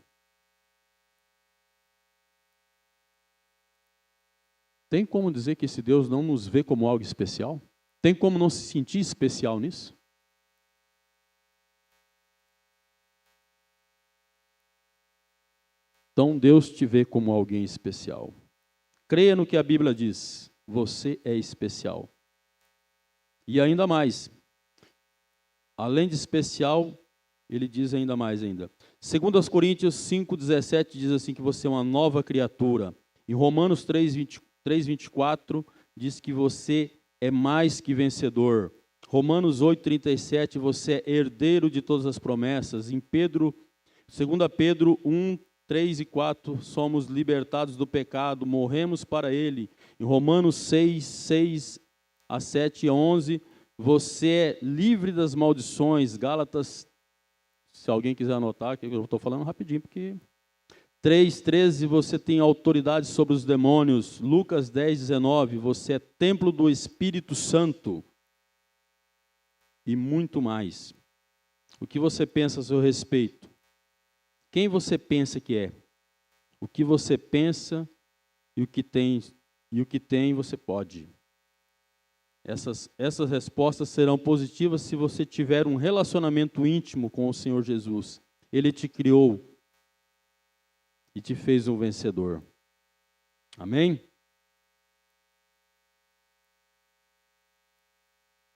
Tem como dizer que esse Deus não nos vê como algo especial? Tem como não se sentir especial nisso? Então Deus te vê como alguém especial. Creia no que a Bíblia diz. Você é especial. E ainda mais, além de especial, ele diz ainda mais ainda. 2 Coríntios 5,17 diz assim que você é uma nova criatura. Em Romanos 3:24 diz que você é mais que vencedor. Romanos 8:37, você é herdeiro de todas as promessas. Em 2 Pedro 1:3 e 4, somos libertados do pecado, morremos para ele. Em Romanos 6:6 a 7 e 11, você é livre das maldições. Gálatas, se alguém quiser anotar, que eu estou falando rapidinho, porque 3:13, você tem autoridade sobre os demônios. Lucas 10:19, você é templo do Espírito Santo. E muito mais. O que você pensa a seu respeito? Quem você pensa que é? O que você pensa e o que tem você pode. Essas respostas serão positivas se você tiver um relacionamento íntimo com o Senhor Jesus. Ele te criou e te fez um vencedor. Amém?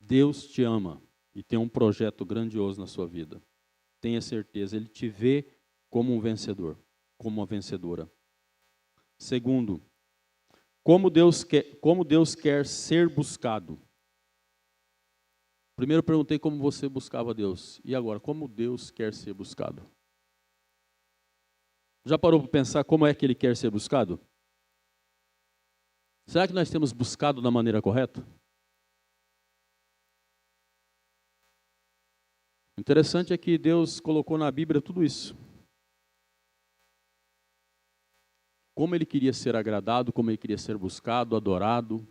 Deus te ama e tem um projeto grandioso na sua vida. Tenha certeza, Ele te vê como um vencedor, como uma vencedora. Segundo, como Deus quer ser buscado. Primeiro eu perguntei como você buscava Deus. E agora, como Deus quer ser buscado? Já parou para pensar como é que Ele quer ser buscado? Será que nós temos buscado da maneira correta? O interessante é que Deus colocou na Bíblia tudo isso. Como Ele queria ser agradado, como Ele queria ser buscado, adorado.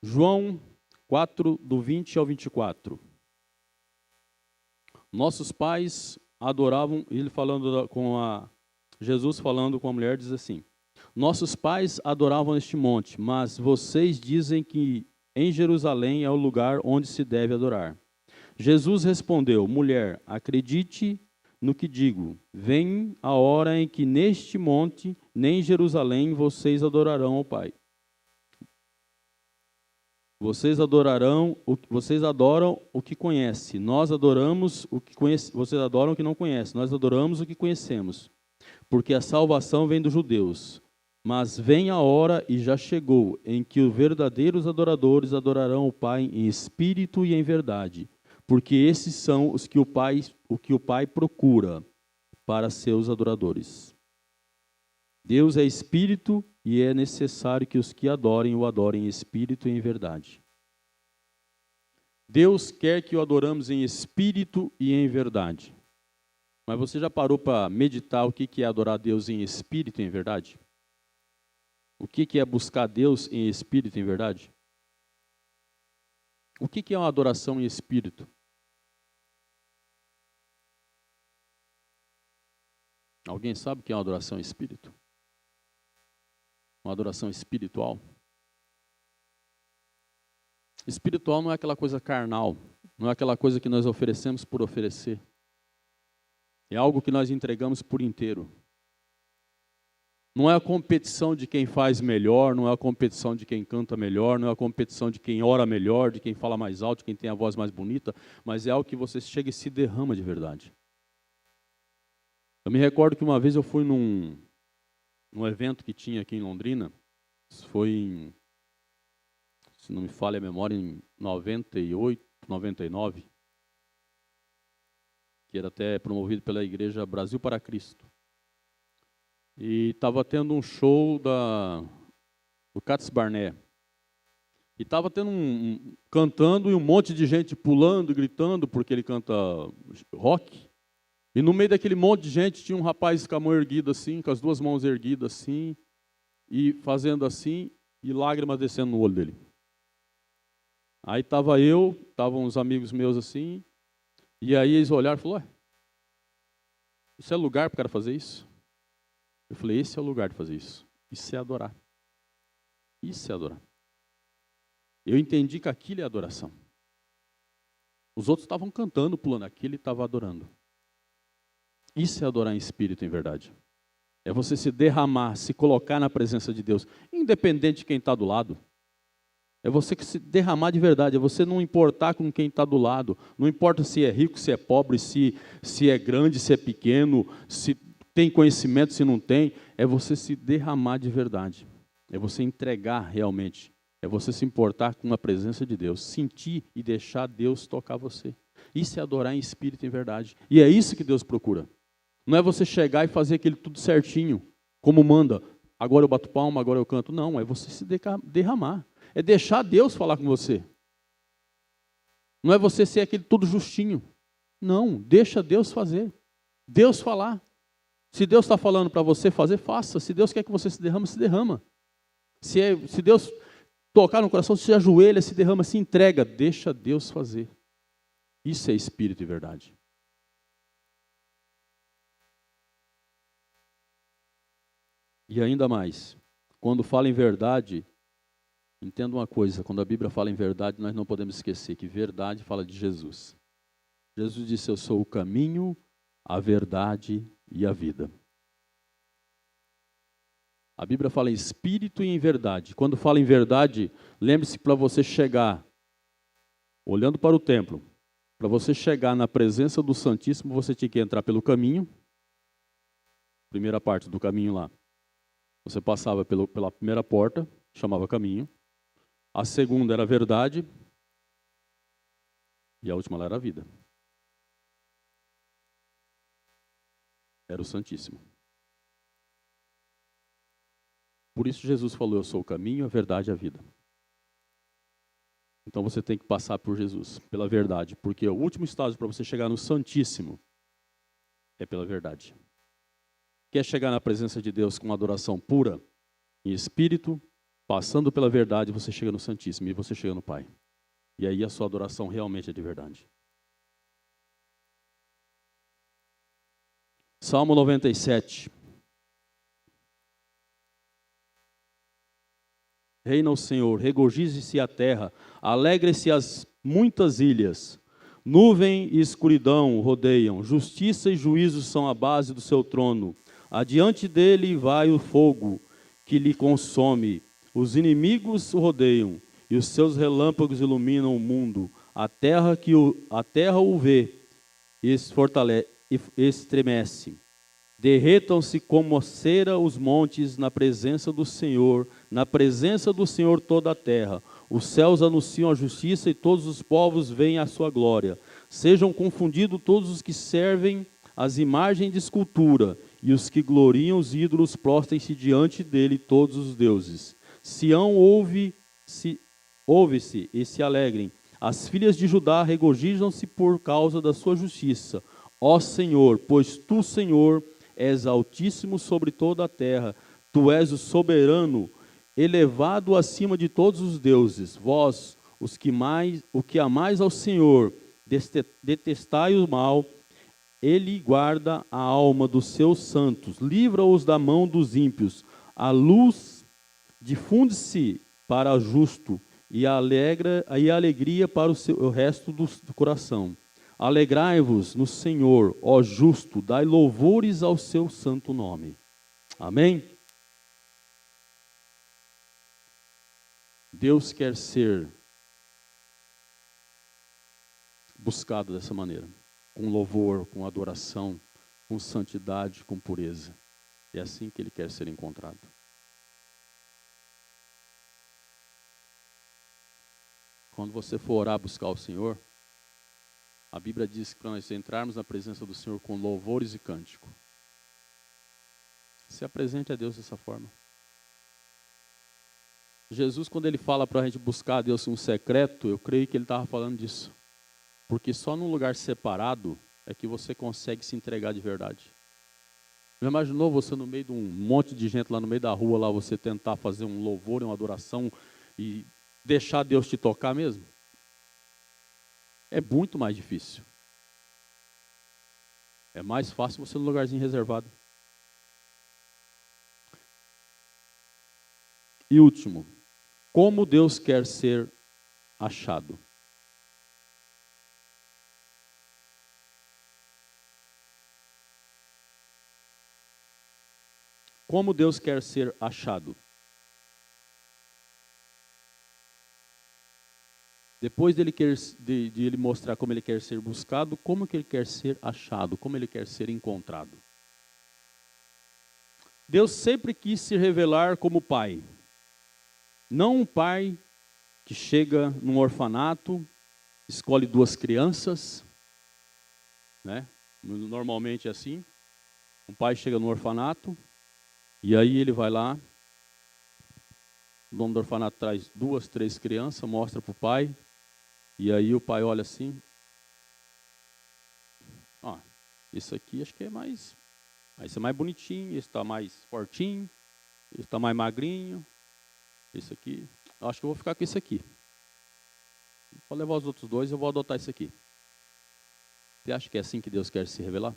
João 4, do 20 ao 24. Nossos pais adoravam, Jesus falando com a mulher, diz assim: nossos pais adoravam neste monte, mas vocês dizem que em Jerusalém é o lugar onde se deve adorar. Jesus respondeu: mulher, acredite no que digo. Vem a hora em que neste monte, nem em Jerusalém, vocês adorarão ao Pai. Vocês adoram o que conhece. Nós adoramos o que conhece. Vocês adoram o que não conhece. Nós adoramos o que conhecemos. Porque a salvação vem dos judeus. Mas vem a hora, e já chegou, em que os verdadeiros adoradores adorarão o Pai em espírito e em verdade. Porque esses são os que o Pai procura para seus adoradores. Deus é espírito e é necessário que os que adorem o adorem em espírito e em verdade. Deus quer que o adoramos em espírito e em verdade. Mas você já parou para meditar o que é adorar Deus em espírito e em verdade? O que é buscar Deus em espírito e em verdade? O que é uma adoração em espírito? Alguém sabe o que é uma adoração em espírito? Uma adoração espiritual? Espiritual não é aquela coisa carnal, não é aquela coisa que nós oferecemos por oferecer. É algo que nós entregamos por inteiro. Não é a competição de quem faz melhor, não é a competição de quem canta melhor, não é a competição de quem ora melhor, de quem fala mais alto, de quem tem a voz mais bonita, mas é algo que você chega e se derrama de verdade. Eu me recordo que uma vez eu fui num evento que tinha aqui em Londrina, isso foi, se não me falha a memória, em 98, 99, que era até promovido pela Igreja Brasil para Cristo. E estava tendo um show do Cats Barnett. E estava tendo cantando e um monte de gente pulando, gritando, porque ele canta rock. E no meio daquele monte de gente tinha um rapaz com a mão erguida assim, com as duas mãos erguidas assim, e fazendo assim, e lágrimas descendo no olho dele. Aí estavam uns amigos meus assim, e aí eles olharam e falaram, ué, isso é lugar para o cara fazer isso? Eu falei, esse é o lugar de fazer isso. Isso é adorar. Isso é adorar. Eu entendi que aquilo é adoração. Os outros estavam cantando, pulando, aquele estava adorando. Isso é adorar em espírito, em verdade. É você se derramar, se colocar na presença de Deus, independente de quem está do lado. É você que se derramar de verdade, é você não importar com quem está do lado. Não importa se é rico, se é pobre, se é grande, se é pequeno, se tem conhecimento, se não tem. É você se derramar de verdade. É você entregar realmente. É você se importar com a presença de Deus. Sentir e deixar Deus tocar você. Isso é adorar em espírito e em verdade. E é isso que Deus procura. Não é você chegar e fazer aquilo tudo certinho, como manda. Agora eu bato palma, agora eu canto. Não, é você se derramar. É deixar Deus falar com você. Não é você ser aquele tudo justinho. Não, deixa Deus fazer. Deus falar. Se Deus está falando para você fazer, faça. Se Deus quer que você se derrama. Se Deus tocar no coração, se ajoelha, se derrama, se entrega. Deixa Deus fazer. Isso é espírito e verdade. E ainda mais, quando fala em verdade, entenda uma coisa, quando a Bíblia fala em verdade, nós não podemos esquecer que verdade fala de Jesus. Jesus disse, eu sou o caminho, a verdade e a vida. A Bíblia fala em espírito e em verdade. Quando fala em verdade, lembre-se para você chegar, olhando para o templo, para você chegar na presença do Santíssimo, você tinha que entrar pelo caminho, primeira parte do caminho lá. Você passava pela primeira porta, chamava caminho. A segunda era a verdade. E a última lá era a vida. Era o Santíssimo. Por isso Jesus falou, eu sou o caminho, a verdade e a vida. Então você tem que passar por Jesus, pela verdade. Porque o último estágio para você chegar no Santíssimo é pela verdade. Quer chegar na presença de Deus com uma adoração pura, em espírito, passando pela verdade, você chega no Santíssimo e você chega no Pai. E aí a sua adoração realmente é de verdade. Salmo 97. Reina o Senhor, regozije-se a terra, alegre-se as muitas ilhas. Nuvem e escuridão o rodeiam, justiça e juízo são a base do seu trono. Adiante dele vai o fogo que lhe consome. Os inimigos o rodeiam e os seus relâmpagos iluminam o mundo. A terra o vê e estremece. Derretam-se como cera os montes na presença do Senhor toda a terra. Os céus anunciam a justiça e todos os povos veem a sua glória. Sejam confundidos todos os que servem as imagens de escultura, e os que gloriam os ídolos prostrem-se diante dele todos os deuses. Sião ouve-se e se alegrem. As filhas de Judá regozijam-se por causa da sua justiça. Ó Senhor, pois tu, Senhor, és altíssimo sobre toda a terra. Tu és o soberano, elevado acima de todos os deuses. Vós, o que amais ao Senhor, detestai o mal. Ele guarda a alma dos seus santos, livra-os da mão dos ímpios. A luz difunde-se para o justo e a alegria para o resto do coração. Alegrai-vos no Senhor, ó justo, dai louvores ao seu santo nome. Amém? Deus quer ser buscado dessa maneira. Com louvor, com adoração, com santidade, com pureza. É assim que ele quer ser encontrado. Quando você for orar, buscar o Senhor, a Bíblia diz que para nós entrarmos na presença do Senhor com louvores e cântico. Se apresente a Deus dessa forma. Jesus, quando ele fala para a gente buscar a Deus um secreto, eu creio que ele estava falando disso. Porque só num lugar separado é que você consegue se entregar de verdade. Já imaginou você no meio de um monte de gente lá no meio da rua, lá você tentar fazer um louvor, uma adoração e deixar Deus te tocar mesmo? É muito mais difícil. É mais fácil você no lugarzinho reservado. E último, como Deus quer ser achado? Como Deus quer ser achado? Depois de ele mostrar como ele quer ser buscado, como que ele quer ser achado, como ele quer ser encontrado. Deus sempre quis se revelar como pai. Não um pai que chega num orfanato, escolhe 2 crianças, né? Normalmente é assim. Um pai chega no orfanato, e aí ele vai lá, o dono do orfanato traz 2, 3 crianças, mostra para o pai, e aí o pai olha assim, isso aqui acho que é mais, esse é mais bonitinho, esse está mais fortinho, esse está mais magrinho, esse aqui, acho que eu vou ficar com esse aqui. Vou levar os outros 2, eu vou adotar esse aqui. Você acha que é assim que Deus quer se revelar?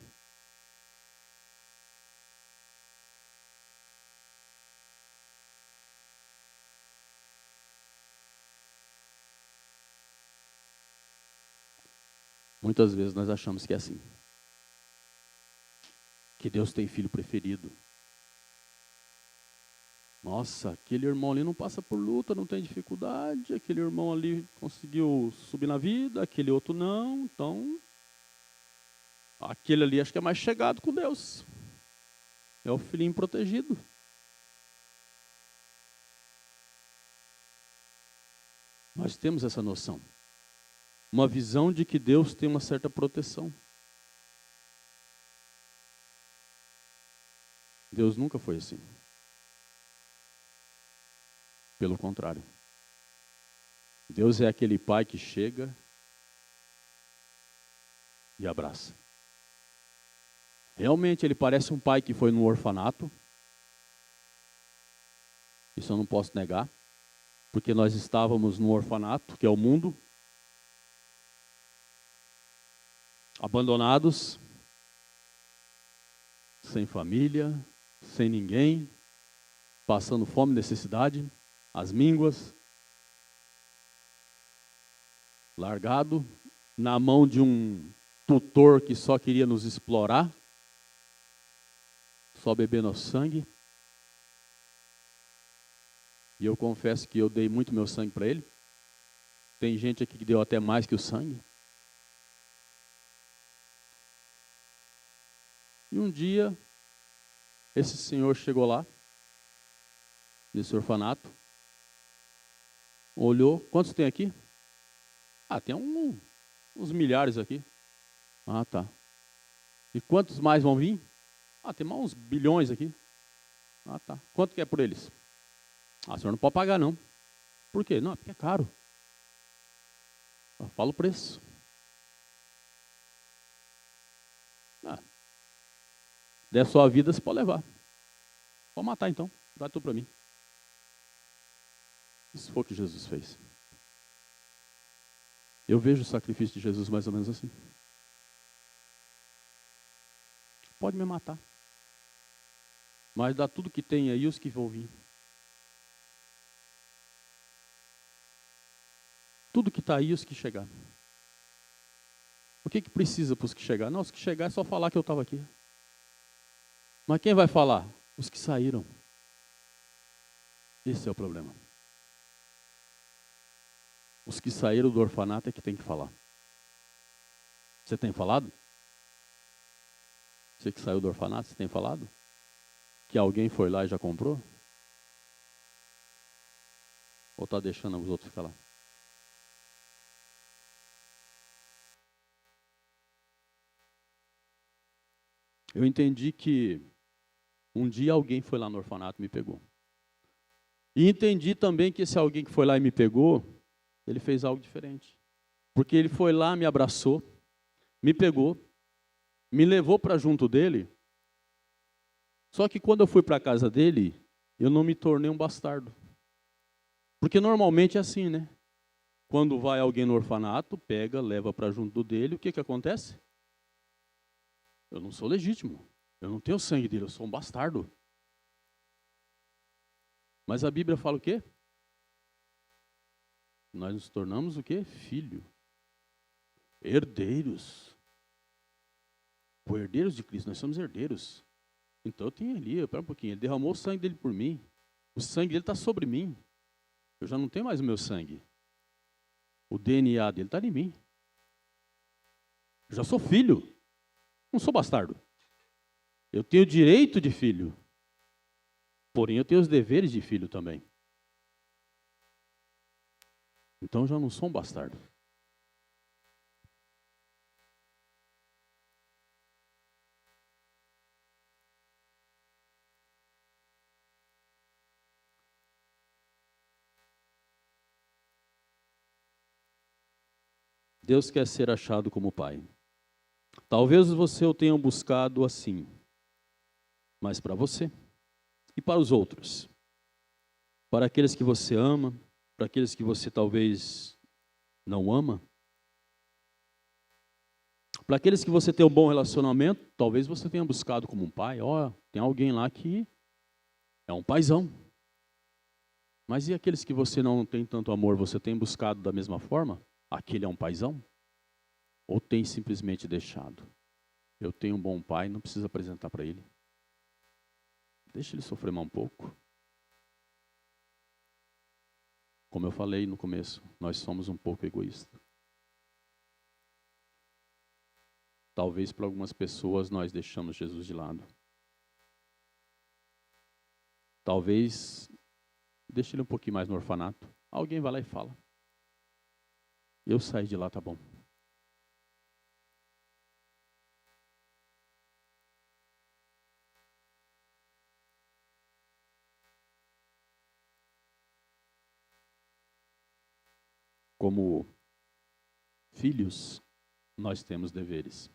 Muitas vezes nós achamos que é assim. Que Deus tem filho preferido. Nossa, aquele irmão ali não passa por luta, não tem dificuldade, aquele irmão ali conseguiu subir na vida, aquele outro não, então aquele ali acho que é mais chegado com Deus. É o filhinho protegido. Nós temos essa noção. Uma visão de que Deus tem uma certa proteção. Deus nunca foi assim. Pelo contrário. Deus é aquele pai que chega e abraça. Realmente ele parece um pai que foi no orfanato. Isso eu não posso negar. Porque nós estávamos no orfanato, que é o mundo. Abandonados. Sem família, sem ninguém. Passando fome e necessidade. As mínguas. Largado na mão de um tutor que só queria nos explorar. Só bebendo sangue. E eu confesso que eu dei muito meu sangue para ele. Tem gente aqui que deu até mais que o sangue. E um dia, esse senhor chegou lá, nesse orfanato, olhou, quantos tem aqui? Tem uns milhares aqui. Tá. E quantos mais vão vir? Tem mais uns bilhões aqui. Tá. Quanto que é por eles? O senhor não pode pagar, não. Por quê? Não, porque é caro. Fala o preço. Der sua vida, você pode levar. Pode matar, então. Dá tudo para mim. Isso foi o que Jesus fez. Eu vejo o sacrifício de Jesus mais ou menos assim. Pode me matar. Mas dá tudo que tem aí os que vão vir. Tudo que está aí, os que chegar. O que precisa para os que chegar? Não, os que chegar é só falar que eu estava aqui. Mas quem vai falar? Os que saíram. Esse é o problema. Os que saíram do orfanato é que tem que falar. Você tem falado? Você que saiu do orfanato, você tem falado? Que alguém foi lá e já comprou? Ou está deixando os outros ficar lá? Eu entendi que um dia alguém foi lá no orfanato e me pegou. E entendi também que esse alguém que foi lá e me pegou, ele fez algo diferente. Porque ele foi lá, me abraçou, me pegou, me levou para junto dele. Só que quando eu fui para a casa dele, eu não me tornei um bastardo. Porque normalmente é assim, né? Quando vai alguém no orfanato, pega, leva para junto dele, o que acontece? Eu não sou legítimo. Eu não tenho sangue dele, eu sou um bastardo. Mas a Bíblia fala o quê? Nós nos tornamos o quê? Filho. Herdeiros. Por herdeiros de Cristo, nós somos herdeiros. Então eu tenho ali, pera um pouquinho, ele derramou o sangue dele por mim. O sangue dele está sobre mim. Eu já não tenho mais o meu sangue. O DNA dele está em mim. Eu já sou filho. Não sou bastardo. Eu tenho o direito de filho. Porém, eu tenho os deveres de filho também. Então eu já não sou um bastardo. Deus quer ser achado como pai. Talvez você o tenha buscado assim, mas para você e para os outros. Para aqueles que você ama, para aqueles que você talvez não ama. Para aqueles que você tem um bom relacionamento, talvez você tenha buscado como um pai. Ó, tem alguém lá que é um paizão. Mas e aqueles que você não tem tanto amor, você tem buscado da mesma forma? Aquele é um paizão? Ou tem simplesmente deixado? Eu tenho um bom pai, não precisa apresentar para ele. Deixa ele sofrer mais um pouco. Como eu falei no começo, nós somos um pouco egoístas. Talvez para algumas pessoas nós deixamos Jesus de lado. Talvez deixe ele um pouquinho mais no orfanato. Alguém vai lá e fala. Eu saí de lá, tá bom. Como filhos, nós temos deveres.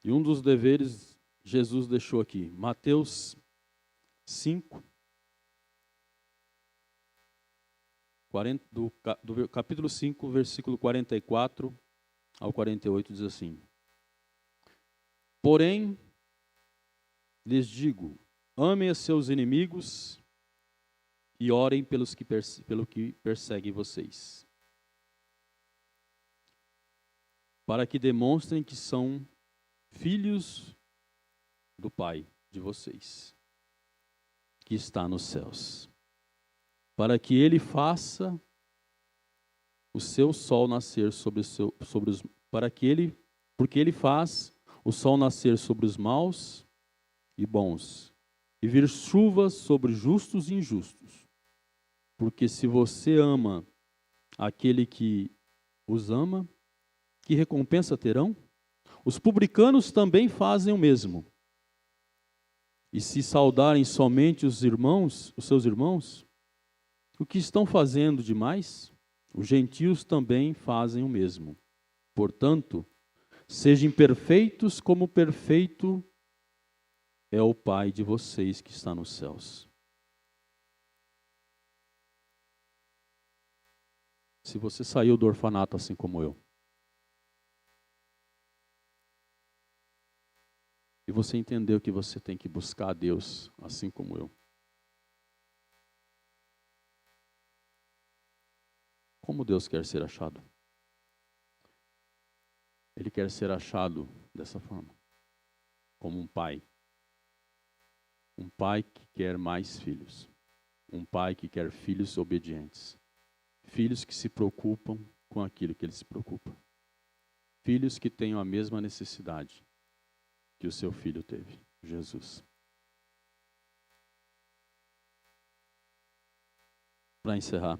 E um dos deveres Jesus deixou aqui, Mateus 5, do capítulo 5, versículo 44 ao 48, diz assim: Porém, lhes digo, amem a seus inimigos e orem pelo que perseguem vocês, para que demonstrem que são filhos do Pai de vocês, que está nos céus, para que Ele faça o seu sol nascer porque Ele faz o sol nascer sobre os maus e bons, e vir chuvas sobre justos e injustos. Porque se você ama aquele que os ama, que recompensa terão? Os publicanos também fazem o mesmo. E se saudarem somente os seus irmãos, o que estão fazendo demais? Os gentios também fazem o mesmo. Portanto, sejam perfeitos como perfeito é o Pai de vocês que está nos céus. Se você saiu do orfanato assim como eu, e você entendeu que você tem que buscar a Deus assim como eu, como Deus quer ser achado? Ele quer ser achado dessa forma, como um pai. Um pai que quer mais filhos. Um pai que quer filhos obedientes. Filhos que se preocupam com aquilo que ele se preocupa. Filhos que tenham a mesma necessidade que o seu filho teve, Jesus. Para encerrar,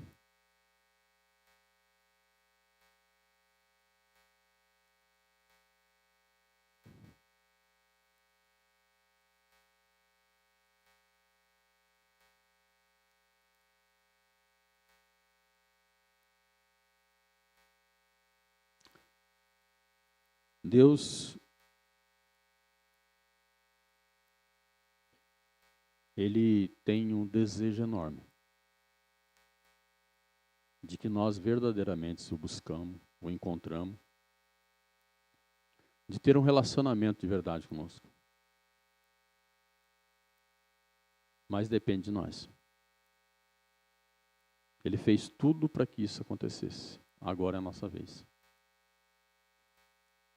Deus, Ele tem um desejo enorme de que nós verdadeiramente o buscamos, o encontramos, de ter um relacionamento de verdade conosco. Mas depende de nós. Ele fez tudo para que isso acontecesse. Agora é a nossa vez.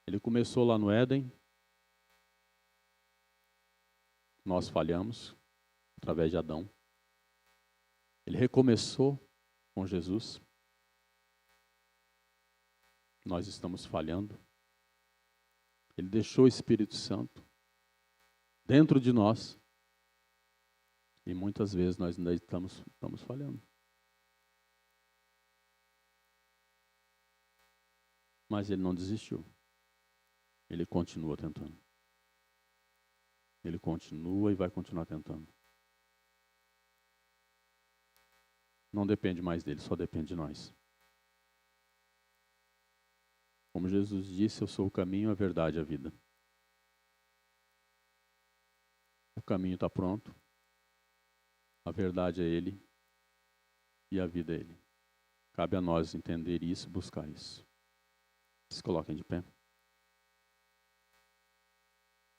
Ele começou lá no Éden. Nós falhamos através de Adão. Ele recomeçou com Jesus. Nós estamos falhando. Ele deixou o Espírito Santo dentro de nós. E muitas vezes nós ainda estamos falhando. Mas ele não desistiu. Ele continua tentando. Ele continua e vai continuar tentando. Não depende mais dele, só depende de nós. Como Jesus disse, eu sou o caminho, a verdade e a vida. O caminho está pronto. A verdade é Ele. E a vida é Ele. Cabe a nós entender isso e buscar isso. Se coloquem de pé.